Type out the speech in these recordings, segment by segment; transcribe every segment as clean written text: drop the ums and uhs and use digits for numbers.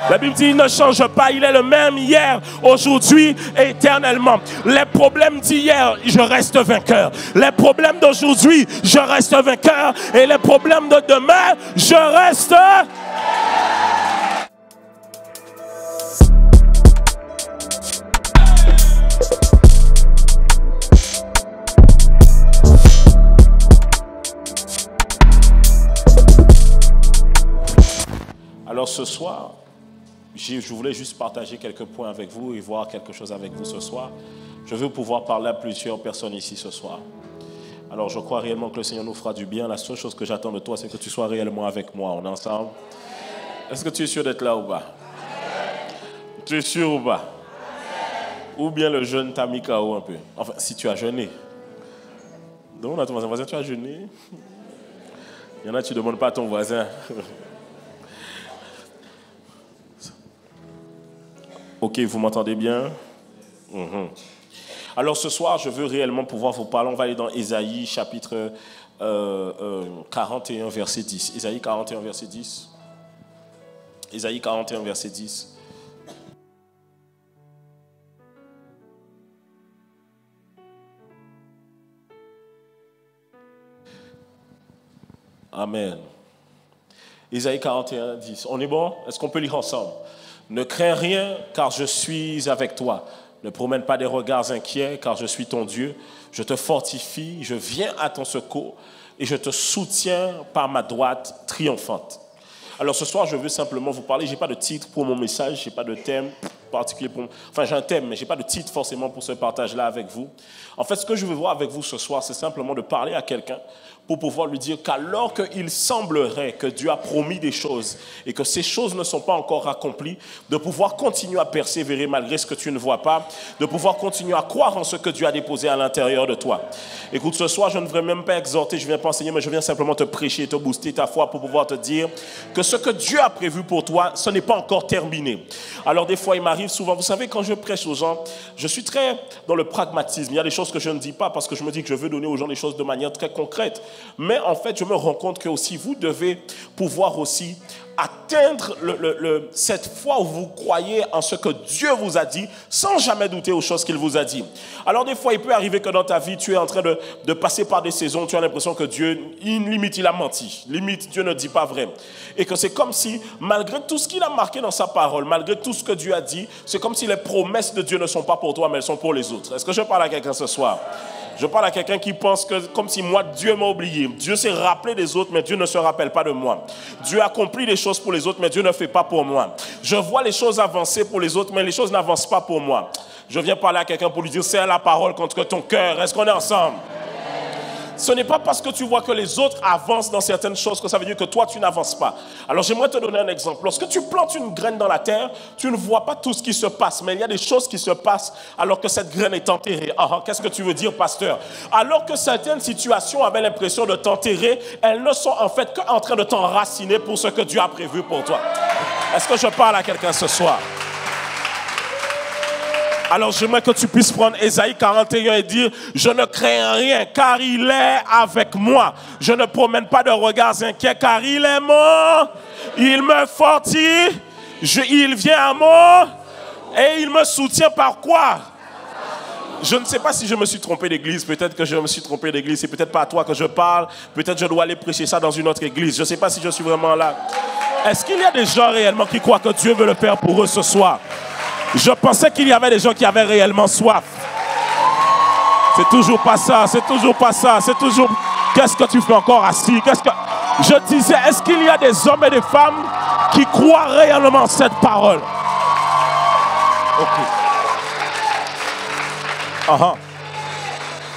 La Bible dit, il ne change pas, il est le même hier, aujourd'hui et éternellement. Les problèmes d'hier, je reste vainqueur. Les problèmes d'aujourd'hui, je reste vainqueur. Et les problèmes de demain, je reste... Alors ce soir, je voulais juste partager quelques points avec vous et voir quelque chose avec vous ce soir. Je veux pouvoir parler à plusieurs personnes ici ce soir. Alors je crois réellement que le Seigneur nous fera du bien. La seule chose que j'attends de toi, c'est que tu sois réellement avec moi. On est ensemble? Est-ce que tu es sûr d'être là ou pas? Tu es sûr ou pas? Ou bien le jeûne t'a mis KO un peu? Enfin, si tu as jeûné. Demande à ton voisin, tu as jeûné? Il y en a, tu ne demandes pas à ton voisin. Ok, vous m'entendez bien? Alors ce soir, je veux réellement pouvoir vous parler. On va aller dans Ésaïe chapitre 41, verset 10. Ésaïe 41, verset 10. Ésaïe 41, verset 10. Amen. Ésaïe 41, 10. On est bon? Est-ce qu'on peut lire ensemble? Ne crains rien, car je suis avec toi. Ne promène pas des regards inquiets, car je suis ton Dieu. Je te fortifie, je viens à ton secours et je te soutiens par ma droite triomphante. Alors ce soir, je veux simplement vous parler. Je n'ai pas de titre pour mon message, je n'ai pas de thème particulier pour... Enfin, j'ai un thème, mais je n'ai pas de titre forcément pour ce partage-là avec vous. En fait, ce que je veux voir avec vous ce soir, c'est simplement de parler à quelqu'un pour pouvoir lui dire qu'alors qu'il semblerait que Dieu a promis des choses et que ces choses ne sont pas encore accomplies, de pouvoir continuer à persévérer malgré ce que tu ne vois pas, de pouvoir continuer à croire en ce que Dieu a déposé à l'intérieur de toi. Écoute, ce soir, je ne voudrais même pas exhorter, je ne viens pas enseigner, mais je viens simplement te prêcher, te booster ta foi pour pouvoir te dire que ce que Dieu a prévu pour toi, ce n'est pas encore terminé. Alors des fois, il m'arrive souvent, vous savez, quand je prêche aux gens, je suis très dans le pragmatisme. Il y a des choses que je ne dis pas parce que je me dis que je veux donner aux gens les choses de manière très concrète. Mais en fait, je me rends compte que aussi vous devez pouvoir aussi atteindre cette foi où vous croyez en ce que Dieu vous a dit sans jamais douter aux choses qu'il vous a dit. Alors des fois, il peut arriver que dans ta vie, tu es en train de passer par des saisons, tu as l'impression que Dieu, limite, il a menti. Limite, Dieu ne dit pas vrai. Et que c'est comme si, malgré tout ce qu'il a marqué dans sa parole, malgré tout ce que Dieu a dit, c'est comme si les promesses de Dieu ne sont pas pour toi, mais elles sont pour les autres. Est-ce que je parle à quelqu'un ce soir? Je parle à quelqu'un qui pense que, comme si moi, Dieu m'a oublié. Dieu s'est rappelé des autres, mais Dieu ne se rappelle pas de moi. Dieu accomplit des choses pour les autres, mais Dieu ne fait pas pour moi. Je vois les choses avancer pour les autres, mais les choses n'avancent pas pour moi. Je viens parler à quelqu'un pour lui dire, serre la parole contre ton cœur. Est-ce qu'on est ensemble? Ce n'est pas parce que tu vois que les autres avancent dans certaines choses que ça veut dire que toi, tu n'avances pas. Alors, j'aimerais te donner un exemple. Lorsque tu plantes une graine dans la terre, tu ne vois pas tout ce qui se passe, mais il y a des choses qui se passent alors que cette graine est enterrée. Qu'est-ce que tu veux dire, pasteur? Alors que certaines situations avaient l'impression de t'enterrer, elles ne sont en fait qu'en train de t'enraciner pour ce que Dieu a prévu pour toi. Est-ce que je parle à quelqu'un ce soir? Alors j'aimerais que tu puisses prendre Ésaïe 41 et dire, je ne crains rien car il est avec moi. Je ne promène pas de regards inquiets car il est mort. Il me fortifie, il vient à moi et il me soutient par quoi? Je ne sais pas si je me suis trompé d'église, peut-être que je me suis trompé d'église, c'est peut-être pas à toi que je parle, peut-être je dois aller prêcher ça dans une autre église. Je ne sais pas si je suis vraiment là. Est-ce qu'il y a des gens réellement qui croient que Dieu veut le faire pour eux ce soir? Je pensais qu'il y avait des gens qui avaient réellement soif. C'est toujours pas ça, c'est toujours pas ça, c'est toujours... Qu'est-ce que tu fais encore assis? Je disais, est-ce qu'il y a des hommes et des femmes qui croient réellement cette parole? Ok.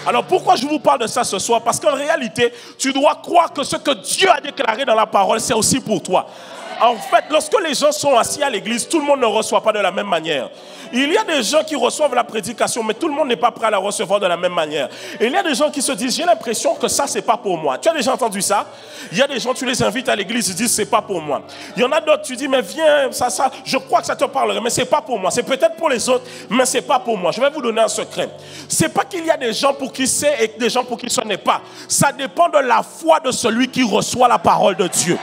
Alors pourquoi je vous parle de ça ce soir? Parce qu'en réalité, tu dois croire que ce que Dieu a déclaré dans la parole, c'est aussi pour toi. En fait, lorsque les gens sont assis à l'église, tout le monde ne reçoit pas de la même manière. Il y a des gens qui reçoivent la prédication, mais tout le monde n'est pas prêt à la recevoir de la même manière. Et il y a des gens qui se disent, j'ai l'impression que ça, c'est pas pour moi. Tu as déjà entendu ça? Il y a des gens, tu les invites à l'église, ils disent, c'est pas pour moi. Il y en a d'autres, tu dis, mais viens, ça, je crois que ça te parlerait, mais c'est pas pour moi. C'est peut-être pour les autres, mais c'est pas pour moi. Je vais vous donner un secret. C'est pas qu'il y a des gens pour qui c'est et des gens pour qui ce n'est pas. Ça dépend de la foi de celui qui reçoit la parole de Dieu.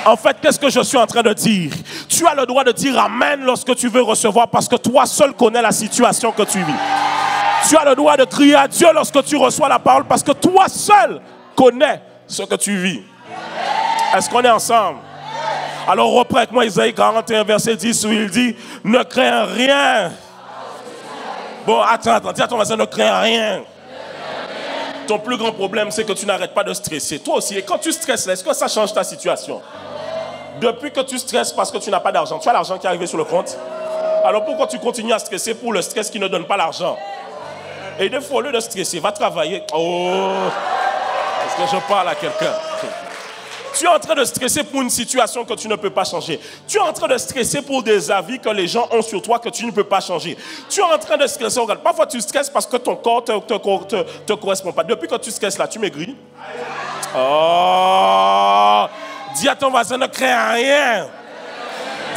En fait, qu'est-ce que je suis en train de dire? Tu as le droit de dire Amen lorsque tu veux recevoir parce que toi seul connais la situation que tu vis. Tu as le droit de crier à Dieu lorsque tu reçois la parole parce que toi seul connais ce que tu vis. Est-ce qu'on est ensemble? Alors reprends avec moi Isaïe 41 verset 10 où il dit ne crains rien. Bon, attends, dis à ton voisin, ne crains rien. Ton plus grand problème, c'est que tu n'arrêtes pas de stresser. Toi aussi, et quand tu stresses, est-ce que ça change ta situation? Depuis que tu stresses parce que tu n'as pas d'argent, tu as l'argent qui est arrivé sur le compte. Alors pourquoi tu continues à stresser pour le stress qui ne donne pas l'argent? Et des fois, au lieu de stresser, va travailler. Oh, est-ce que je parle à quelqu'un? Tu es en train de stresser pour une situation que tu ne peux pas changer. Tu es en train de stresser pour des avis que les gens ont sur toi que tu ne peux pas changer. Tu es en train de stresser. Regarde, parfois tu stresses parce que ton corps te correspond pas. Depuis que tu stresses là, tu maigris. Oh! Dis à ton voisin, ne crains rien.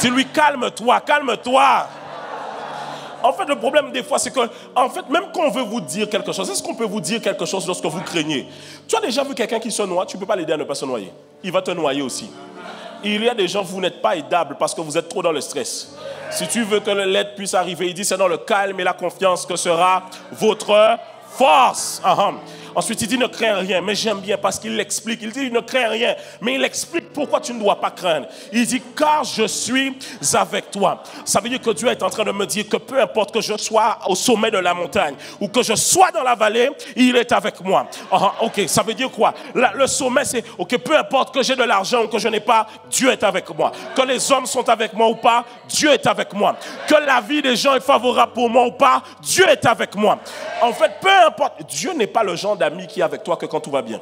Dis-lui, calme-toi, calme-toi. En fait, le problème des fois, c'est que, en fait, même quand on veut vous dire quelque chose, est-ce qu'on peut vous dire quelque chose lorsque vous craignez? Tu as déjà vu quelqu'un qui se noie, tu ne peux pas l'aider à ne pas se noyer. Il va te noyer aussi. Il y a des gens, vous n'êtes pas aidables parce que vous êtes trop dans le stress. Si tu veux que l'aide puisse arriver, il dit, c'est dans le calme et la confiance que sera votre force. Ensuite, il dit ne crains rien, mais j'aime bien parce qu'il l'explique. Il dit ne crains rien, mais il explique pourquoi tu ne dois pas craindre. Il dit car je suis avec toi. Ça veut dire que Dieu est en train de me dire que peu importe que je sois au sommet de la montagne ou que je sois dans la vallée, il est avec moi. Ok, ça veut dire quoi? Le sommet, c'est ok, peu importe que j'ai de l'argent ou que je n'ai pas, Dieu est avec moi. Que les hommes sont avec moi ou pas, Dieu est avec moi. Que la vie des gens est favorable pour moi ou pas, Dieu est avec moi. En fait, peu importe, Dieu n'est pas le genre d'amis qui est avec toi que quand tout va bien.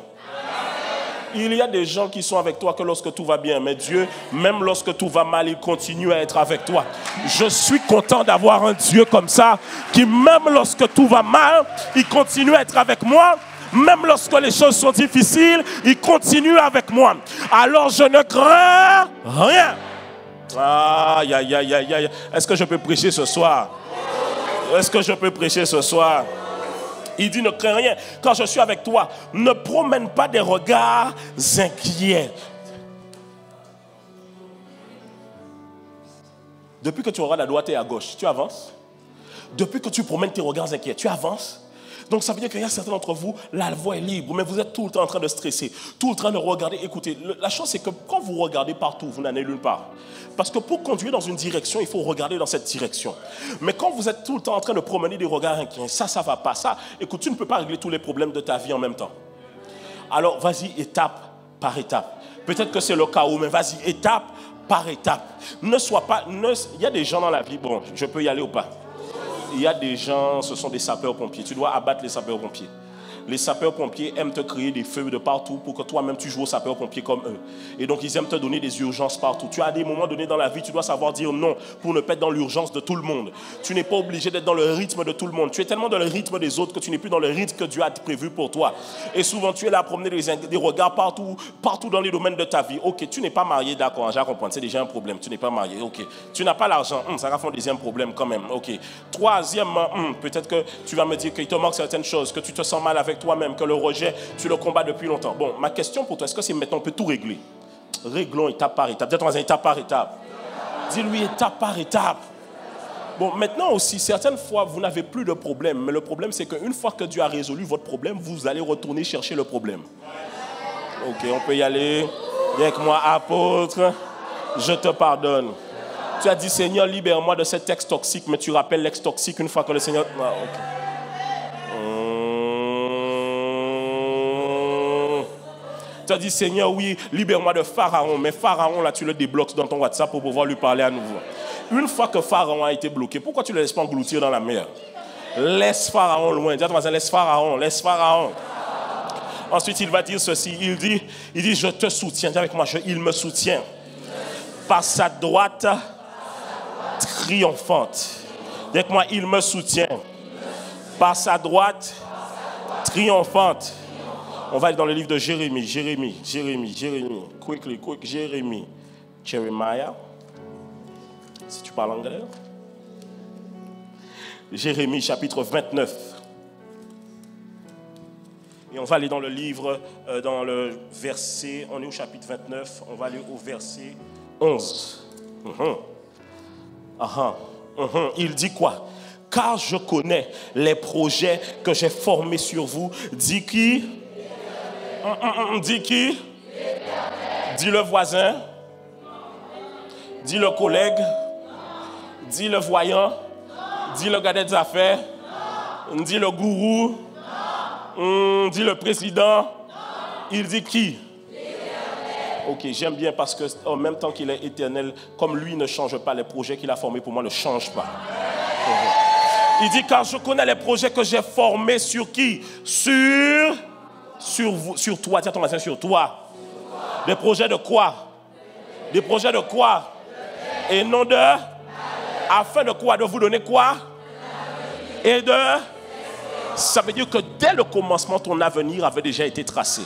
Il y a des gens qui sont avec toi que lorsque tout va bien, mais Dieu, même lorsque tout va mal, il continue à être avec toi. Je suis content d'avoir un Dieu comme ça, qui même lorsque tout va mal, il continue à être avec moi. Même lorsque les choses sont difficiles, il continue avec moi. Alors je ne crains rien. Aïe, aïe, aïe, aïe, aïe. Est-ce que je peux prêcher ce soir? Est-ce que je peux prêcher ce soir? Il dit ne crains rien, quand je suis avec toi, ne promène pas des regards inquiets. Depuis que tu regardes à droite et à gauche, tu avances. Depuis que tu promènes tes regards inquiets, tu avances. Donc ça veut dire qu'il y a certains d'entre vous, la voie est libre, mais vous êtes tout le temps en train de stresser, tout le temps de regarder. Écoutez, la chose c'est que quand vous regardez partout, vous n'en allez nulle part. Parce que pour conduire dans une direction, il faut regarder dans cette direction. Mais quand vous êtes tout le temps en train de promener des regards inquiets, ça ne va pas. Ça, écoute, tu ne peux pas régler tous les problèmes de ta vie en même temps. Alors vas-y étape par étape. Peut-être que c'est le chaos, mais vas-y étape par étape. Ne sois pas... Il y a des gens dans la vie, bon, je peux y aller ou pas? Il y a des gens, ce sont des sapeurs-pompiers. Tu dois abattre les sapeurs-pompiers. Les sapeurs-pompiers aiment te créer des feux de partout pour que toi-même tu joues aux sapeurs-pompiers comme eux. Et donc ils aiment te donner des urgences partout. Tu as des moments donnés dans la vie, tu dois savoir dire non pour ne pas être dans l'urgence de tout le monde. Tu n'es pas obligé d'être dans le rythme de tout le monde. Tu es tellement dans le rythme des autres que tu n'es plus dans le rythme que Dieu a prévu pour toi. Et souvent tu es là à promener des regards partout dans les domaines de ta vie. Ok, tu n'es pas marié, d'accord, j'ai compris, c'est déjà un problème. Tu n'es pas marié, ok. Tu n'as pas l'argent, ça va faire un deuxième problème quand même, ok. Troisièmement, peut-être que tu vas me dire qu'il te manque certaines choses, que tu te sens mal avec toi-même, que le rejet, tu le combats depuis longtemps. Bon, ma question pour toi, est-ce que c'est maintenant on peut tout régler? Réglons étape par étape. Dis-toi étape par étape. Dis-lui étape par étape. Bon, maintenant aussi, certaines fois, vous n'avez plus de problème. Mais le problème, c'est qu'une fois que Dieu a résolu votre problème, vous allez retourner chercher le problème. Ok, on peut y aller. Viens avec moi, apôtre. Je te pardonne. Tu as dit, Seigneur, libère-moi de cet ex toxique, mais tu rappelles l'ex toxique une fois que le Seigneur... Ah, ok. Tu as dit, Seigneur, oui, libère-moi de Pharaon. Mais Pharaon, là, tu le débloques dans ton WhatsApp pour pouvoir lui parler à nouveau. Une fois que Pharaon a été bloqué, pourquoi tu ne le laisses pas engloutir dans la mer? Laisse Pharaon loin. Dis à ton voisin, laisse Pharaon, laisse Pharaon. Ensuite, il va dire ceci. Il dit, je te soutiens. Dis avec moi, il me soutient. Par sa droite triomphante. Dis avec moi, il me soutient. Par sa droite triomphante. On va aller dans le livre de Jérémie. Quick, Jérémie. Jeremiah. Si tu parles anglais. Jérémie, chapitre 29. Et on va aller dans le livre, dans le verset, on est au chapitre 29, on va aller au verset 11. Il dit quoi? Car je connais les projets que j'ai formés sur vous. Dit qui? Dit qui? Dit le voisin? Dit le collègue? Dit le voyant? Dit le gars des affaires? Dit le gourou? Dit le président? Il dit qui? Ok, j'aime bien parce que en même temps qu'il est éternel, comme lui ne change pas, les projets qu'il a formés pour moi ne changent pas. Il dit car je connais les projets que j'ai formés sur qui? Sur vous, sur toi. Dis à ton voisin, sur toi. Des projets de quoi? Des projets de quoi? Et non de? Afin de quoi? De vous donner quoi? Et de? Ça veut dire que dès le commencement, ton avenir avait déjà été tracé.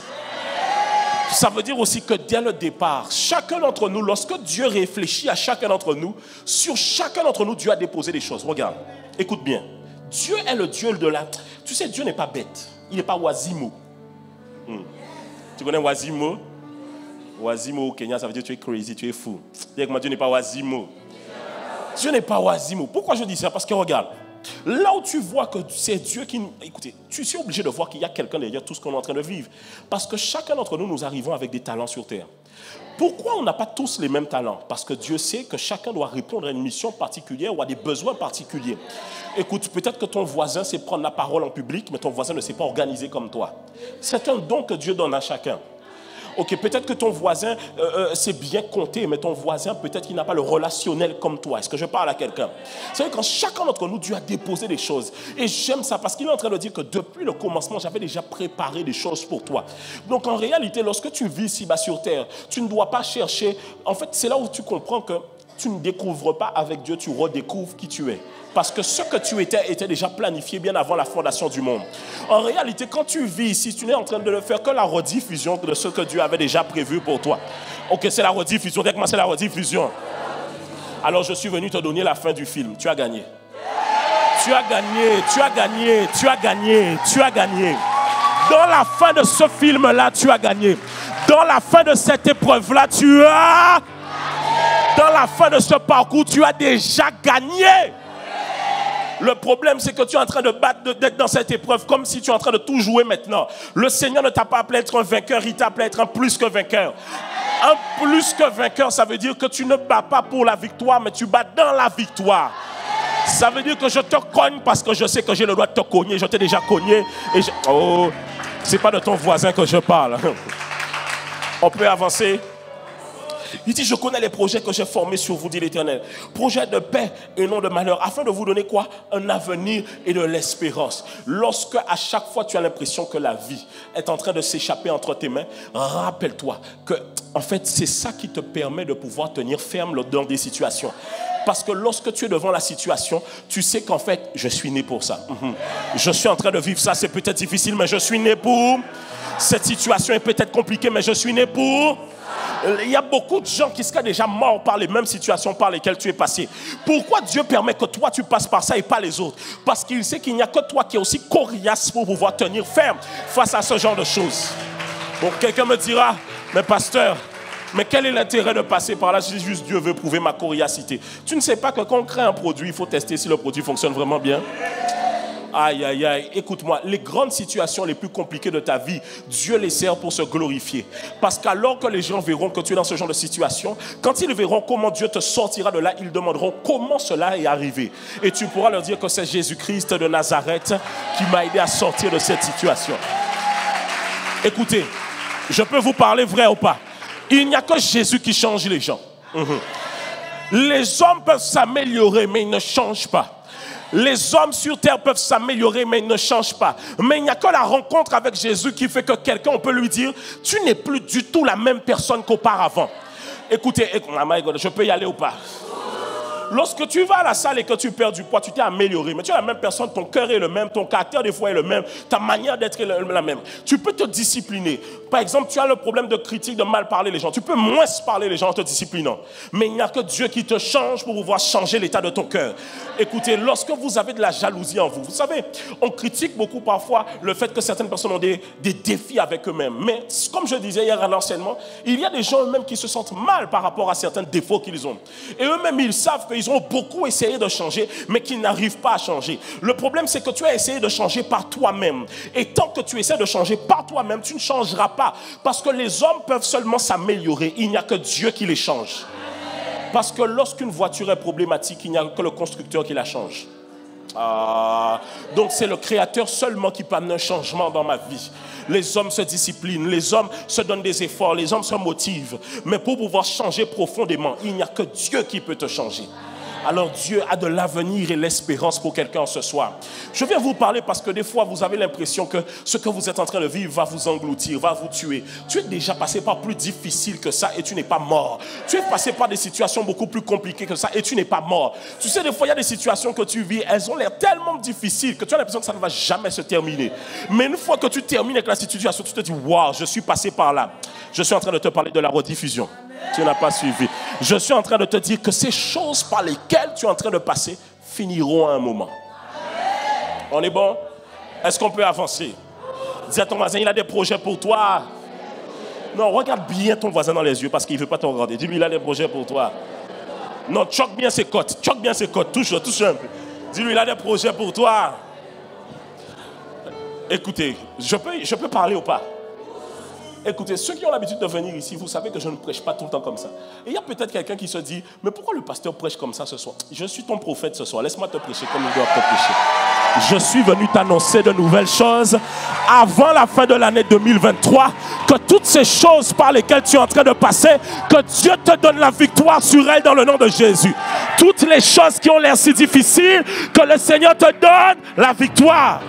Ça veut dire aussi que dès le départ, chacun d'entre nous, lorsque Dieu réfléchit à chacun d'entre nous, sur chacun d'entre nous, Dieu a déposé des choses. Regarde, écoute bien. Dieu est le Dieu de la... Tu sais, Dieu n'est pas bête. Il n'est pas Oisimo. Tu connais Oisimo? Oisimo au Kenya, ça veut dire que tu es crazy, tu es fou. Dis avec moi, Dieu n'est pas Oisimo. Dieu n'est pas Oisimo. Pourquoi je dis ça? Parce que regarde, là où tu vois que c'est Dieu qui... Écoutez, tu es obligé de voir qu'il y a quelqu'un derrière tout ce qu'on est en train de vivre. Parce que chacun d'entre nous, nous arrivons avec des talents sur terre. Pourquoi on n'a pas tous les mêmes talents? Parce que Dieu sait que chacun doit répondre à une mission particulière ou à des besoins particuliers. Écoute, peut-être que ton voisin sait prendre la parole en public, mais ton voisin ne sait pas organiser comme toi. C'est un don que Dieu donne à chacun. Ok, peut-être que ton voisin sait bien compter, mais ton voisin, peut-être qu'il n'a pas le relationnel comme toi. Est-ce que je parle à quelqu'un? C'est vrai, quand chacun d'entre nous, Dieu a déposé des choses. Et j'aime ça parce qu'il est en train de dire que depuis le commencement, j'avais déjà préparé des choses pour toi. Donc en réalité, lorsque tu vis ici-bas sur terre, tu ne dois pas chercher. En fait, c'est là où tu comprends que tu ne découvres pas avec Dieu, tu redécouvres qui tu es. Parce que ce que tu étais était déjà planifié bien avant la fondation du monde. En réalité, quand tu vis ici, tu n'es en train de ne faire que la rediffusion de ce que Dieu avait déjà prévu pour toi. Ok, c'est la rediffusion. Dès que c'est la rediffusion. Alors je suis venu te donner la fin du film. Tu as gagné. Tu as gagné, tu as gagné, tu as gagné, tu as gagné. Dans la fin de ce film-là, tu as gagné. Dans la fin de cette épreuve-là, tu as... Dans la fin de ce parcours, tu as déjà gagné. Le problème, c'est que tu es en train d'être dans cette épreuve comme si tu es en train de tout jouer maintenant. Le Seigneur ne t'a pas appelé à être un vainqueur, il t'a appelé à être un plus que vainqueur. Un plus que vainqueur, ça veut dire que tu ne bats pas pour la victoire, mais tu bats dans la victoire. Ça veut dire que je te cogne parce que je sais que j'ai le droit de te cogner. Je t'ai déjà cogné. Oh, c'est pas de ton voisin que je parle. On peut avancer. Il dit, je connais les projets que j'ai formés sur vous, dit l'Éternel. Projets de paix et non de malheur, afin de vous donner quoi? Un avenir et de l'espérance. Lorsque à chaque fois tu as l'impression que la vie est en train de s'échapper entre tes mains, rappelle-toi que en fait c'est ça qui te permet de pouvoir tenir ferme dans des situations. Parce que lorsque tu es devant la situation, tu sais qu'en fait, je suis né pour ça. Je suis en train de vivre ça, c'est peut-être difficile, mais je suis né pour. Cette situation est peut-être compliquée, mais je suis né pour. Il y a beaucoup de gens qui seraient déjà morts par les mêmes situations par lesquelles tu es passé. Pourquoi Dieu permet que toi tu passes par ça et pas les autres? Parce qu'il sait qu'il n'y a que toi qui est aussi coriace pour pouvoir tenir ferme face à ce genre de choses. Bon, quelqu'un me dira, mais pasteur, mais quel est l'intérêt de passer par là? Je dis juste Dieu veut prouver ma coriacité. Tu ne sais pas que quand on crée un produit, il faut tester si le produit fonctionne vraiment bien? Aïe, aïe, aïe, écoute-moi, les grandes situations les plus compliquées de ta vie, Dieu les sert pour se glorifier. Parce qu'alors que les gens verront que tu es dans ce genre de situation, quand ils verront comment Dieu te sortira de là, ils demanderont comment cela est arrivé. Et tu pourras leur dire que c'est Jésus-Christ de Nazareth qui m'a aidé à sortir de cette situation. Écoutez, je peux vous parler vrai ou pas? Il n'y a que Jésus qui change les gens. Les hommes peuvent s'améliorer, mais ils ne changent pas. Les hommes sur terre peuvent s'améliorer, mais ils ne changent pas. Mais il n'y a que la rencontre avec Jésus qui fait que quelqu'un, on peut lui dire, tu n'es plus du tout la même personne qu'auparavant. Écoutez, oh my God, je peux y aller ou pas? Lorsque tu vas à la salle et que tu perds du poids, tu t'es amélioré. Mais tu es la même personne, ton cœur est le même, ton caractère des fois est le même, ta manière d'être est la même. Tu peux te discipliner. Par exemple, tu as le problème de critique, de mal parler les gens. Tu peux moins parler les gens en te disciplinant. Mais il n'y a que Dieu qui te change pour pouvoir changer l'état de ton cœur. Écoutez, lorsque vous avez de la jalousie en vous, vous savez, on critique beaucoup parfois le fait que certaines personnes ont des défis avec eux-mêmes. Mais comme je disais hier à l'enseignement, il y a des gens eux-mêmes qui se sentent mal par rapport à certains défauts qu'ils ont. Et eux-mêmes, ils savent qu'ils ont beaucoup essayé de changer, mais qu'ils n'arrivent pas à changer. Le problème, c'est que tu as essayé de changer par toi-même. Et tant que tu essaies de changer par toi-même, tu ne changeras pas. Parce que les hommes peuvent seulement s'améliorer. Il n'y a que Dieu qui les change. Parce que lorsqu'une voiture est problématique, il n'y a que le constructeur qui la change. Donc c'est le Créateur seulement qui peut amener un changement dans ma vie. Les hommes se disciplinent, les hommes se donnent des efforts, les hommes se motivent. Mais pour pouvoir changer profondément, il n'y a que Dieu qui peut te changer. Alors Dieu a de l'avenir et l'espérance pour quelqu'un ce soir. Je viens vous parler parce que des fois vous avez l'impression que ce que vous êtes en train de vivre va vous engloutir, va vous tuer. Tu es déjà passé par plus difficile que ça et tu n'es pas mort. Tu es passé par des situations beaucoup plus compliquées que ça et tu n'es pas mort. Tu sais, des fois il y a des situations que tu vis, elles ont l'air tellement difficiles que tu as l'impression que ça ne va jamais se terminer. Mais une fois que tu termines avec la situation, tu te dis, waouh, je suis passé par là. Je suis en train de te parler de la rediffusion. Tu n'as pas suivi. Je suis en train de te dire que ces choses par lesquelles tu es en train de passer finiront à un moment. On est bon? Est-ce qu'on peut avancer? Dis à ton voisin, il a des projets pour toi. Non, regarde bien ton voisin dans les yeux parce qu'il ne veut pas te regarder. Dis-lui, il a des projets pour toi. Non, choque bien ses côtes. Choque bien ses côtes. Touche un peu. Dis-lui, il a des projets pour toi. Écoutez, je peux parler ou pas? Écoutez, ceux qui ont l'habitude de venir ici, vous savez que je ne prêche pas tout le temps comme ça. Et il y a peut-être quelqu'un qui se dit, mais pourquoi le pasteur prêche comme ça ce soir? Je suis ton prophète ce soir, laisse-moi te prêcher comme il doit te prêcher. Je suis venu t'annoncer de nouvelles choses avant la fin de l'année 2023, que toutes ces choses par lesquelles tu es en train de passer, que Dieu te donne la victoire sur elles dans le nom de Jésus. Toutes les choses qui ont l'air si difficiles, que le Seigneur te donne la victoire.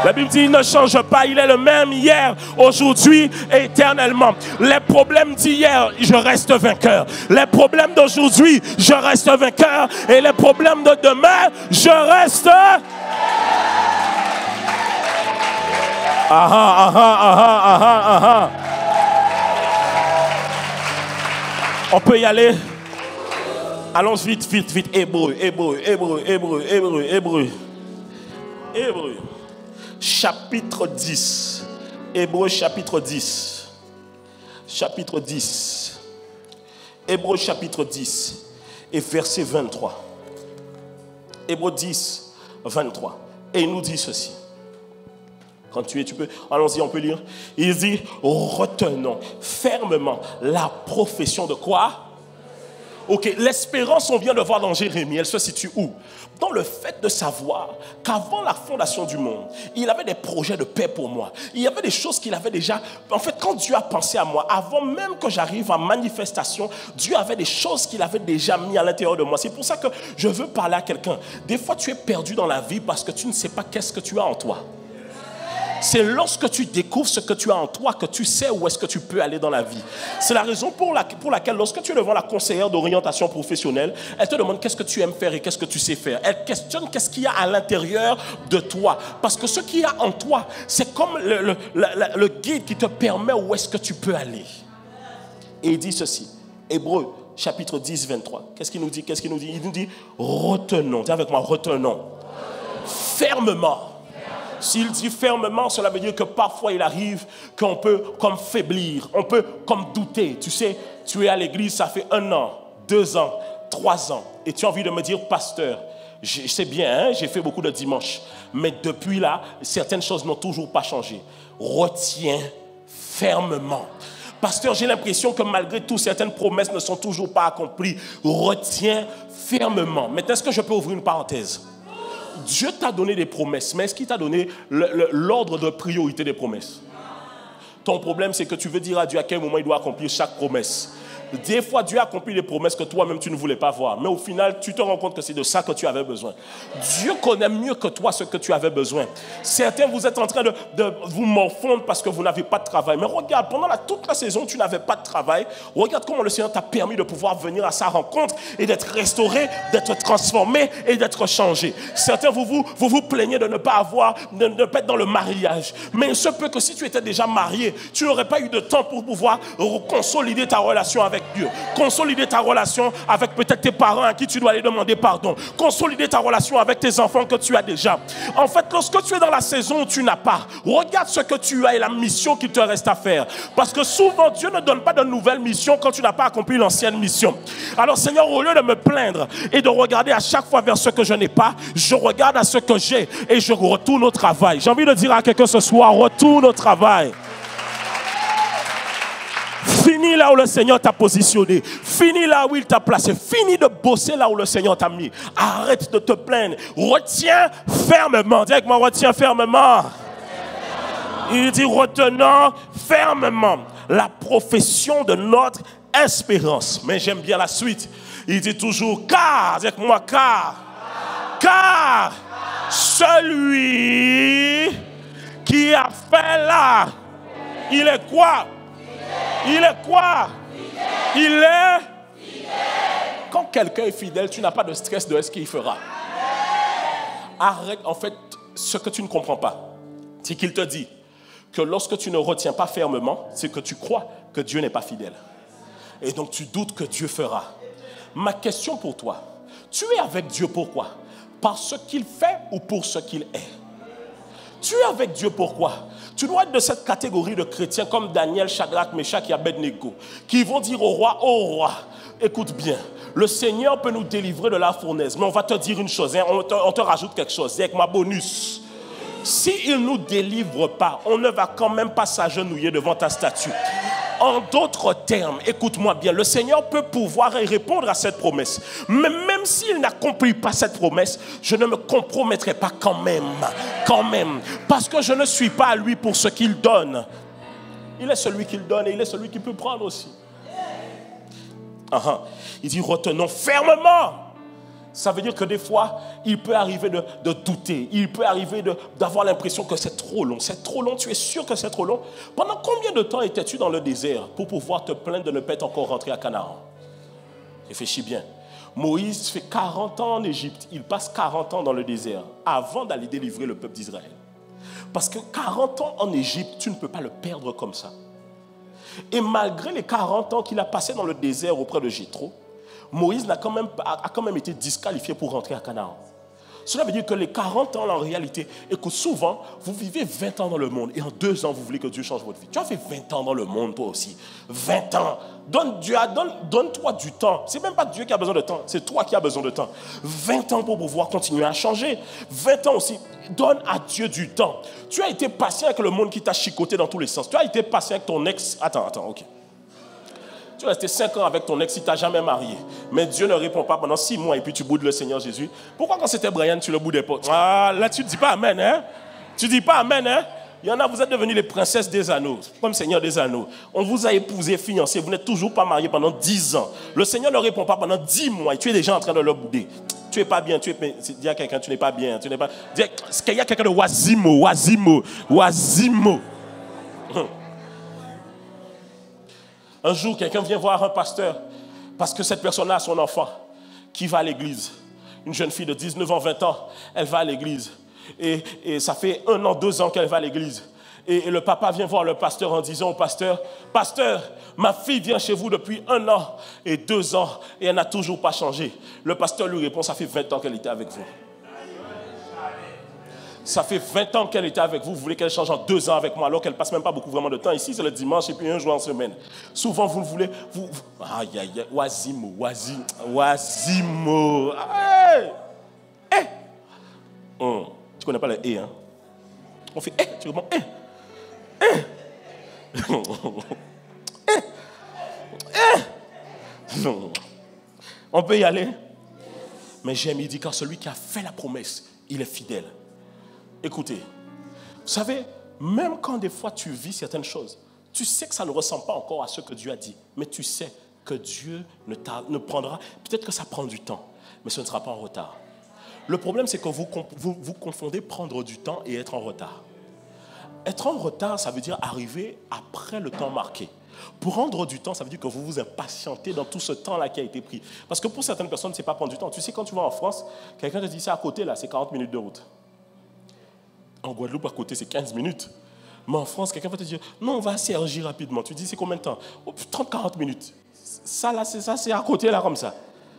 La Bible dit, il ne change pas, il est le même hier, aujourd'hui et éternellement. Les problèmes d'hier, je reste vainqueur. Les problèmes d'aujourd'hui, je reste vainqueur. Et les problèmes de demain, je reste... On peut y aller? Allons vite. Hébreu. Chapitre 10. Hébreu chapitre 10. Chapitre 10. Hébreu chapitre 10 et verset 23. Hébreu 10, 23. Et il nous dit ceci. Quand tu peux, allons-y, on peut lire. Il dit, retenons fermement la profession de quoi? Ok, l'espérance, on vient de voir dans Jérémie, elle se situe où? Dans le fait de savoir qu'avant la fondation du monde, il avait des projets de paix pour moi. Il y avait des choses qu'il avait déjà... En fait, quand Dieu a pensé à moi, avant même que j'arrive en manifestation, Dieu avait des choses qu'il avait déjà mis à l'intérieur de moi. C'est pour ça que je veux parler à quelqu'un. Des fois, tu es perdu dans la vie parce que tu ne sais pas qu'est-ce que tu as en toi. C'est lorsque tu découvres ce que tu as en toi que tu sais où est-ce que tu peux aller dans la vie. C'est la raison pour laquelle lorsque tu es devant la conseillère d'orientation professionnelle, elle te demande qu'est-ce que tu aimes faire et qu'est-ce que tu sais faire. Elle questionne qu'est-ce qu'il y a à l'intérieur de toi. Parce que ce qu'il y a en toi, c'est comme le guide qui te permet où est-ce que tu peux aller. Et il dit ceci, Hébreu chapitre 10, 23. Qu'est-ce qu'il nous dit? Il nous dit, retenons. Dis avec moi, retenons. Fermement. S'il dit fermement, cela veut dire que parfois il arrive qu'on peut comme faiblir, on peut comme douter. Tu sais, tu es à l'église, ça fait 1 an, 2 ans, 3 ans. Et tu as envie de me dire, pasteur, je sais bien, j'ai fait beaucoup de dimanches. Mais depuis là, certaines choses n'ont toujours pas changé. Retiens fermement. Pasteur, j'ai l'impression que malgré tout, certaines promesses ne sont toujours pas accomplies. Retiens fermement. Maintenant, est-ce que je peux ouvrir une parenthèse? Dieu t'a donné des promesses, mais est-ce qu'il t'a donné l'ordre de priorité des promesses? Ton problème, c'est que tu veux dire à Dieu à quel moment il doit accomplir chaque promesse. Des fois, Dieu accomplit des promesses que toi-même tu ne voulais pas voir. Mais au final, tu te rends compte que c'est de ça que tu avais besoin. Dieu connaît mieux que toi ce que tu avais besoin. Certains, vous êtes en train de vous morfondre parce que vous n'avez pas de travail. Mais regarde, pendant toute la saison, tu n'avais pas de travail. Regarde comment le Seigneur t'a permis de pouvoir venir à sa rencontre et d'être restauré, d'être transformé et d'être changé. Certains, vous vous plaignez de ne pas être dans le mariage. Mais il se peut que si tu étais déjà marié, tu n'aurais pas eu de temps pour pouvoir consolider ta relation avec Dieu, consolider ta relation avec peut-être tes parents à qui tu dois aller demander pardon, consolider ta relation avec tes enfants que tu as déjà. En fait, lorsque tu es dans la saison où tu n'as pas, regarde ce que tu as et la mission qu'il te reste à faire. Parce que souvent, Dieu ne donne pas de nouvelles missions quand tu n'as pas accompli l'ancienne mission. Alors Seigneur, au lieu de me plaindre et de regarder à chaque fois vers ce que je n'ai pas, je regarde à ce que j'ai et je retourne au travail. J'ai envie de dire à quelqu'un ce soir, retourne au travail. Finis là où le Seigneur t'a positionné. Finis là où il t'a placé. Finis de bosser là où le Seigneur t'a mis. Arrête de te plaindre. Retiens fermement. Dis avec moi, retiens fermement. Il dit, retenons fermement la profession de notre espérance. Mais j'aime bien la suite. Il dit toujours, car, dis avec moi, car celui qui a fait là, il est quoi? Il est quoi? Il est fidèle. Quand quelqu'un est fidèle, tu n'as pas de stress de ce qu'il fera. Arrête, en fait, ce que tu ne comprends pas, c'est qu'il te dit que lorsque tu ne retiens pas fermement, c'est que tu crois que Dieu n'est pas fidèle. Et donc tu doutes que Dieu fera. Ma question pour toi, tu es avec Dieu pourquoi? Par ce qu'il fait ou pour ce qu'il est? Tu es avec Dieu pourquoi? Tu dois être de cette catégorie de chrétiens comme Daniel, Shadrach, Meshach et Abednego qui vont dire au roi, écoute bien, le Seigneur peut nous délivrer de la fournaise, mais on va te dire une chose, hein, on te rajoute quelque chose, c'est avec ma bonus. S'il ne nous délivre pas, on ne va quand même pas s'agenouiller devant ta statue. En d'autres termes, écoute-moi bien, le Seigneur peut pouvoir répondre à cette promesse. Mais même s'il n'accomplit pas cette promesse, je ne me compromettrai pas quand même. Parce que je ne suis pas à lui pour ce qu'il donne. Il est celui qui le donne et il est celui qui peut prendre aussi. Il dit, retenons fermement. Ça veut dire que des fois, il peut arriver de douter. Il peut arriver d'avoir l'impression que c'est trop long. C'est trop long, tu es sûr que c'est trop long? Pendant combien de temps étais-tu dans le désert pour pouvoir te plaindre de ne pas être encore rentré à Canaan? Réfléchis bien. Moïse fait 40 ans en Égypte. Il passe 40 ans dans le désert avant d'aller délivrer le peuple d'Israël. Parce que 40 ans en Égypte, tu ne peux pas le perdre comme ça. Et malgré les 40 ans qu'il a passé dans le désert auprès de Jéthro, Moïse a quand même été disqualifié pour rentrer à Canaan. Cela veut dire que les 40 ans, en réalité, et que souvent, vous vivez 20 ans dans le monde et en 2 ans, vous voulez que Dieu change votre vie. Tu as fait 20 ans dans le monde, toi aussi. 20 ans. Donne-toi du temps. Ce n'est même pas Dieu qui a besoin de temps, c'est toi qui as besoin de temps. 20 ans pour pouvoir continuer à changer. 20 ans aussi. Donne à Dieu du temps. Tu as été patient avec le monde qui t'a chicoté dans tous les sens. Tu as été patient avec ton ex. Attends, ok. Tu es resté 5 ans avec ton ex si tu n'as jamais marié. Mais Dieu ne répond pas pendant 6 mois et puis tu boudes le Seigneur Jésus. Pourquoi quand c'était Brian, tu le boudais pas? Là, tu ne dis pas Amen, hein? Tu ne dis pas Amen, hein? Il y en a, vous êtes devenus les princesses des anneaux, comme Seigneur des anneaux. On vous a épousé, fiancé, vous n'êtes toujours pas marié pendant 10 ans. Le Seigneur ne répond pas pendant 10 mois et tu es déjà en train de le bouder. Tu n'es pas bien, dis à quelqu'un, tu n'es pas bien. Dis qu'il y a quelqu'un de Oisimo. Un jour, quelqu'un vient voir un pasteur parce que cette personne a son enfant qui va à l'église. Une jeune fille de 19 ans, 20 ans, elle va à l'église. Et ça fait 1 an, 2 ans qu'elle va à l'église. Et le papa vient voir le pasteur en disant au pasteur, « Pasteur, ma fille vient chez vous depuis 1 an et 2 ans et elle n'a toujours pas changé. » Le pasteur lui répond, « Ça fait 20 ans qu'elle était avec vous. Ça fait 20 ans qu'elle était avec vous, vous voulez qu'elle change en 2 ans avec moi alors qu'elle ne passe même pas beaucoup vraiment de temps. Ici, c'est le dimanche et puis 1 jour en semaine. Souvent, vous le voulez... Aïe, Oisimo. Hey. Tu connais pas le « et », hein? On fait « tu réponds « On peut y aller. Mais j'aime, il dit, car celui qui a fait la promesse, il est fidèle. Écoutez, vous savez, même quand des fois tu vis certaines choses, tu sais que ça ne ressemble pas encore à ce que Dieu a dit, mais tu sais que Dieu ne prendra, peut-être que ça prend du temps, mais ce ne sera pas en retard. Le problème, c'est que vous confondez prendre du temps et être en retard. Être en retard, ça veut dire arriver après le temps marqué. Pour rendre du temps, ça veut dire que vous vous impatientez dans tout ce temps-là qui a été pris. Parce que pour certaines personnes, ce n'est pas prendre du temps. Tu sais, quand tu vas en France, quelqu'un te dit, c'est à côté, là, c'est 40 minutes de route. En Guadeloupe, à côté, c'est 15 minutes. Mais en France, quelqu'un va te dire, non, on va à Cergy rapidement. Tu dis, c'est combien de temps? 30-40 minutes. Ça, là, c'est à côté, là, comme ça.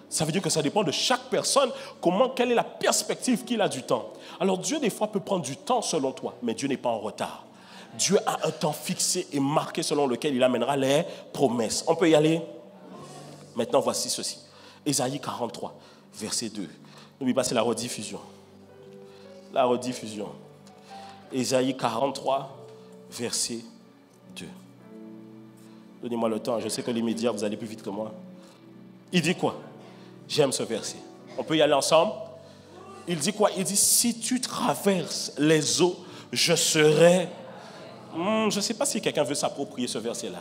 Ça veut dire que ça dépend de chaque personne, quelle est la perspective qu'il a du temps. Alors Dieu, des fois, peut prendre du temps selon toi, mais Dieu n'est pas en retard. Dieu a un temps fixé et marqué selon lequel il amènera les promesses. On peut y aller? Maintenant, voici ceci. Ésaïe 43, verset 2. N'oubliez pas, c'est la rediffusion. La rediffusion. Ésaïe 43, verset 2. Donnez-moi le temps, je sais que les médias, vous allez plus vite que moi. Il dit quoi? J'aime ce verset. On peut y aller ensemble? Il dit quoi? Il dit, si tu traverses les eaux, je serai... Je ne sais pas si quelqu'un veut s'approprier ce verset-là.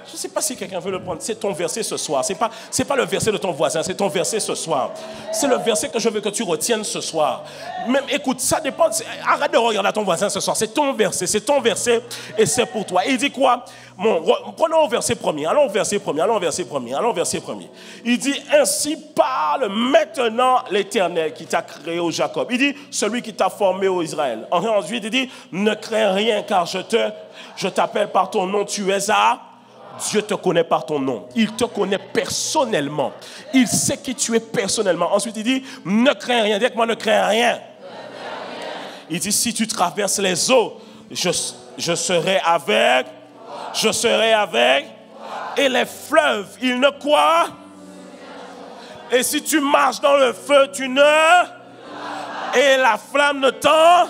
Je ne sais pas si quelqu'un veut le prendre. C'est ton verset ce soir. Ce n'est pas le verset de ton voisin, c'est ton verset ce soir. C'est le verset que je veux que tu retiennes ce soir. Même, écoute, ça dépend. Arrête de regarder à ton voisin ce soir. C'est ton verset et c'est pour toi. Et il dit quoi? Bon, prenons au verset premier. Allons au verset premier. Il dit, ainsi parle maintenant l'Éternel qui t'a créé au Jacob. Il dit, celui qui t'a formé au Israël. Ensuite, il dit, ne crains rien car je t'appelle par ton nom, tu es à... Dieu te connaît par ton nom. Il te connaît personnellement. Il sait qui tu es personnellement. Ensuite, il dit, ne crains rien. Dis-moi, ne crains rien. Il dit, si tu traverses les eaux, je serai avec. Je serai avec. Et les fleuves, ils ne quoi? Et si tu marches dans le feu, tu ne... Et la flamme ne t'en...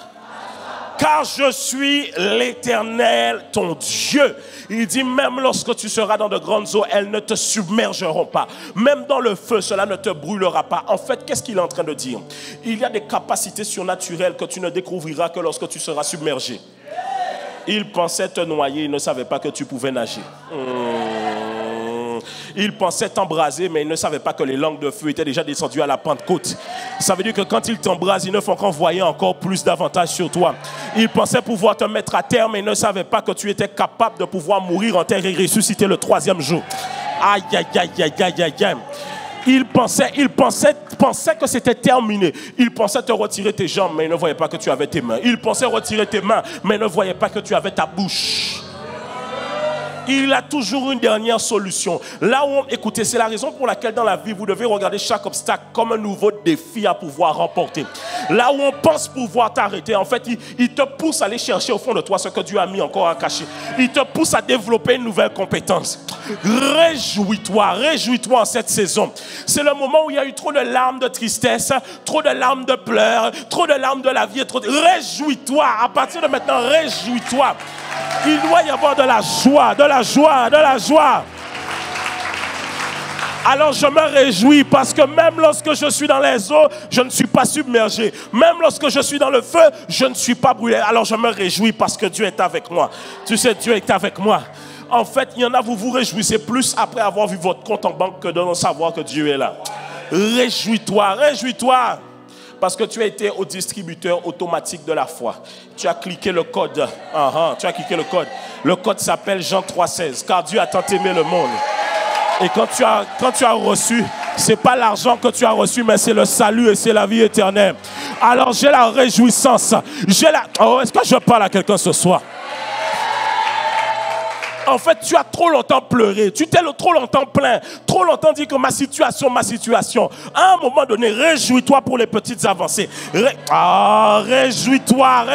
Car je suis l'Éternel, ton Dieu. Il dit, même lorsque tu seras dans de grandes eaux, elles ne te submergeront pas. Même dans le feu, cela ne te brûlera pas. En fait, qu'est-ce qu'il est en train de dire? Il y a des capacités surnaturelles que tu ne découvriras que lorsque tu seras submergé. Il pensait te noyer, il ne savait pas que tu pouvais nager. Il pensait t'embraser, mais il ne savait pas que les langues de feu étaient déjà descendues à la Pentecôte. Ça veut dire que quand ils t'embrasent, ils ne font qu'envoyer encore plus d'avantages sur toi. Il pensait pouvoir te mettre à terre, mais il ne savait pas que tu étais capable de pouvoir mourir en terre et ressusciter le 3e jour. Aïe, aïe, aïe, aïe, aïe, aïe, aïe. Il pensait que c'était terminé. Il pensait te retirer tes jambes, mais il ne voyait pas que tu avais tes mains. Il pensait retirer tes mains, mais il ne voyait pas que tu avais ta bouche. Il a toujours une dernière solution. Là où, écoutez, c'est la raison pour laquelle dans la vie, vous devez regarder chaque obstacle comme un nouveau défi à pouvoir remporter. Là où on pense pouvoir t'arrêter, en fait, il te pousse à aller chercher au fond de toi ce que Dieu a mis encore à cacher. Il te pousse à développer une nouvelle compétence. Réjouis-toi en cette saison. C'est le moment où il y a eu trop de larmes de tristesse, trop de larmes de pleurs, trop de larmes de la vie. Réjouis-toi. À partir de maintenant, réjouis-toi. Il doit y avoir de la joie, de la joie, de la joie. Alors je me réjouis parce que même lorsque je suis dans les eaux, je ne suis pas submergé. Même lorsque je suis dans le feu, je ne suis pas brûlé. Alors je me réjouis parce que Dieu est avec moi. Tu sais, Dieu est avec moi. En fait, il y en a, vous vous réjouissez plus après avoir vu votre compte en banque que de savoir que Dieu est là. Réjouis-toi, réjouis-toi. Parce que tu as été au distributeur automatique de la foi. Tu as cliqué le code. Tu as cliqué le code. Le code s'appelle Jean 3,16. Car Dieu a tant aimé le monde. Et quand tu as reçu, ce n'est pas l'argent que tu as reçu, mais c'est le salut et c'est la vie éternelle. Alors j'ai la réjouissance. Est-ce que je parle à quelqu'un ce soir? En fait, tu as trop longtemps pleuré, tu t'es trop longtemps plaint, trop longtemps dit que ma situation. À un moment donné, réjouis-toi pour les petites avancées. Réjouis-toi.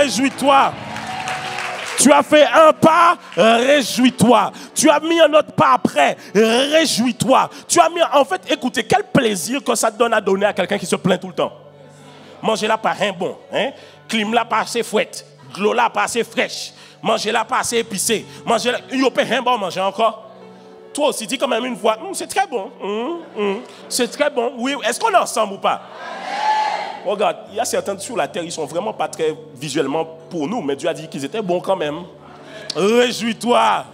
Tu as fait un pas, réjouis-toi. Tu as mis un autre pas après, réjouis-toi. En fait, écoutez, quel plaisir que ça te donne à donner à quelqu'un qui se plaint tout le temps. Manger là pas rien bon, clim là pas assez fouette, de l'eau là pas assez fraîche. Manger là pas assez épicé. Manger là, il n'y a pas rien bon manger encore. Toi aussi, dis quand même une fois, c'est très bon. C'est très bon. Oui, est-ce qu'on est ensemble ou pas? Regarde, il y a certains sur la terre, ils sont vraiment pas très visuellement pour nous, mais Dieu a dit qu'ils étaient bons quand même. Réjouis-toi.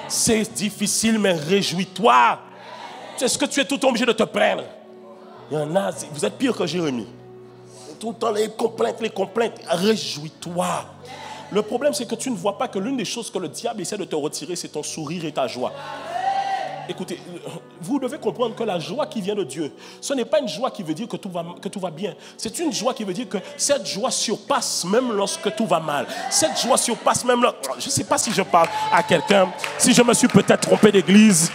C'est difficile, mais réjouis-toi. Est-ce que tu es tout le temps obligé de te plaindre? Il y en a, vous êtes pire que Jérémie. Tout le temps les complaintes. Réjouis-toi. Le problème, c'est que tu ne vois pas que l'une des choses que le diable essaie de te retirer, c'est ton sourire et ta joie. Écoutez, vous devez comprendre que la joie qui vient de Dieu, ce n'est pas une joie qui veut dire que tout va bien. C'est une joie qui veut dire que cette joie surpasse même lorsque tout va mal. Cette joie surpasse même je ne sais pas si je parle à quelqu'un, si je me suis peut-être trompé d'église.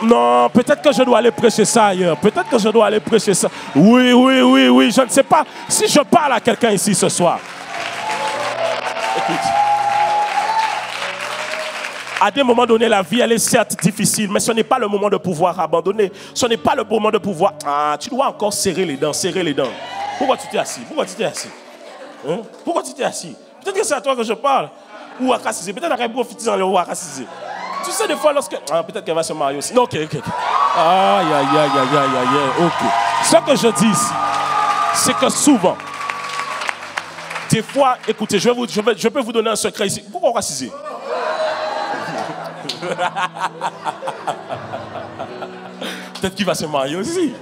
Non, peut-être que je dois aller prêcher ça ailleurs. Peut-être que je dois aller prêcher ça. Oui, je ne sais pas si je parle à quelqu'un ici ce soir. Écoute. À des moments donnés, la vie, elle est certes difficile, mais ce n'est pas le moment de pouvoir abandonner. Ce n'est pas le moment de pouvoir... Ah, tu dois encore serrer les dents. Pourquoi tu t'es assis? Hein? Pourquoi tu t'es assis? Peut-être que c'est à toi que je parle. Ou à Kassizé. Peut-être qu'elle profite dans le ou à Kassizé. Tu sais, des fois, lorsque... Ah, peut-être qu'elle va se marier aussi. Non, ok. Aïe. Ok. Ce que je dis ici, c'est que souvent, des fois, écoutez, je peux vous donner un secret ici. Pourquoi Kassizé? Peut-être qu'il va se marier aussi.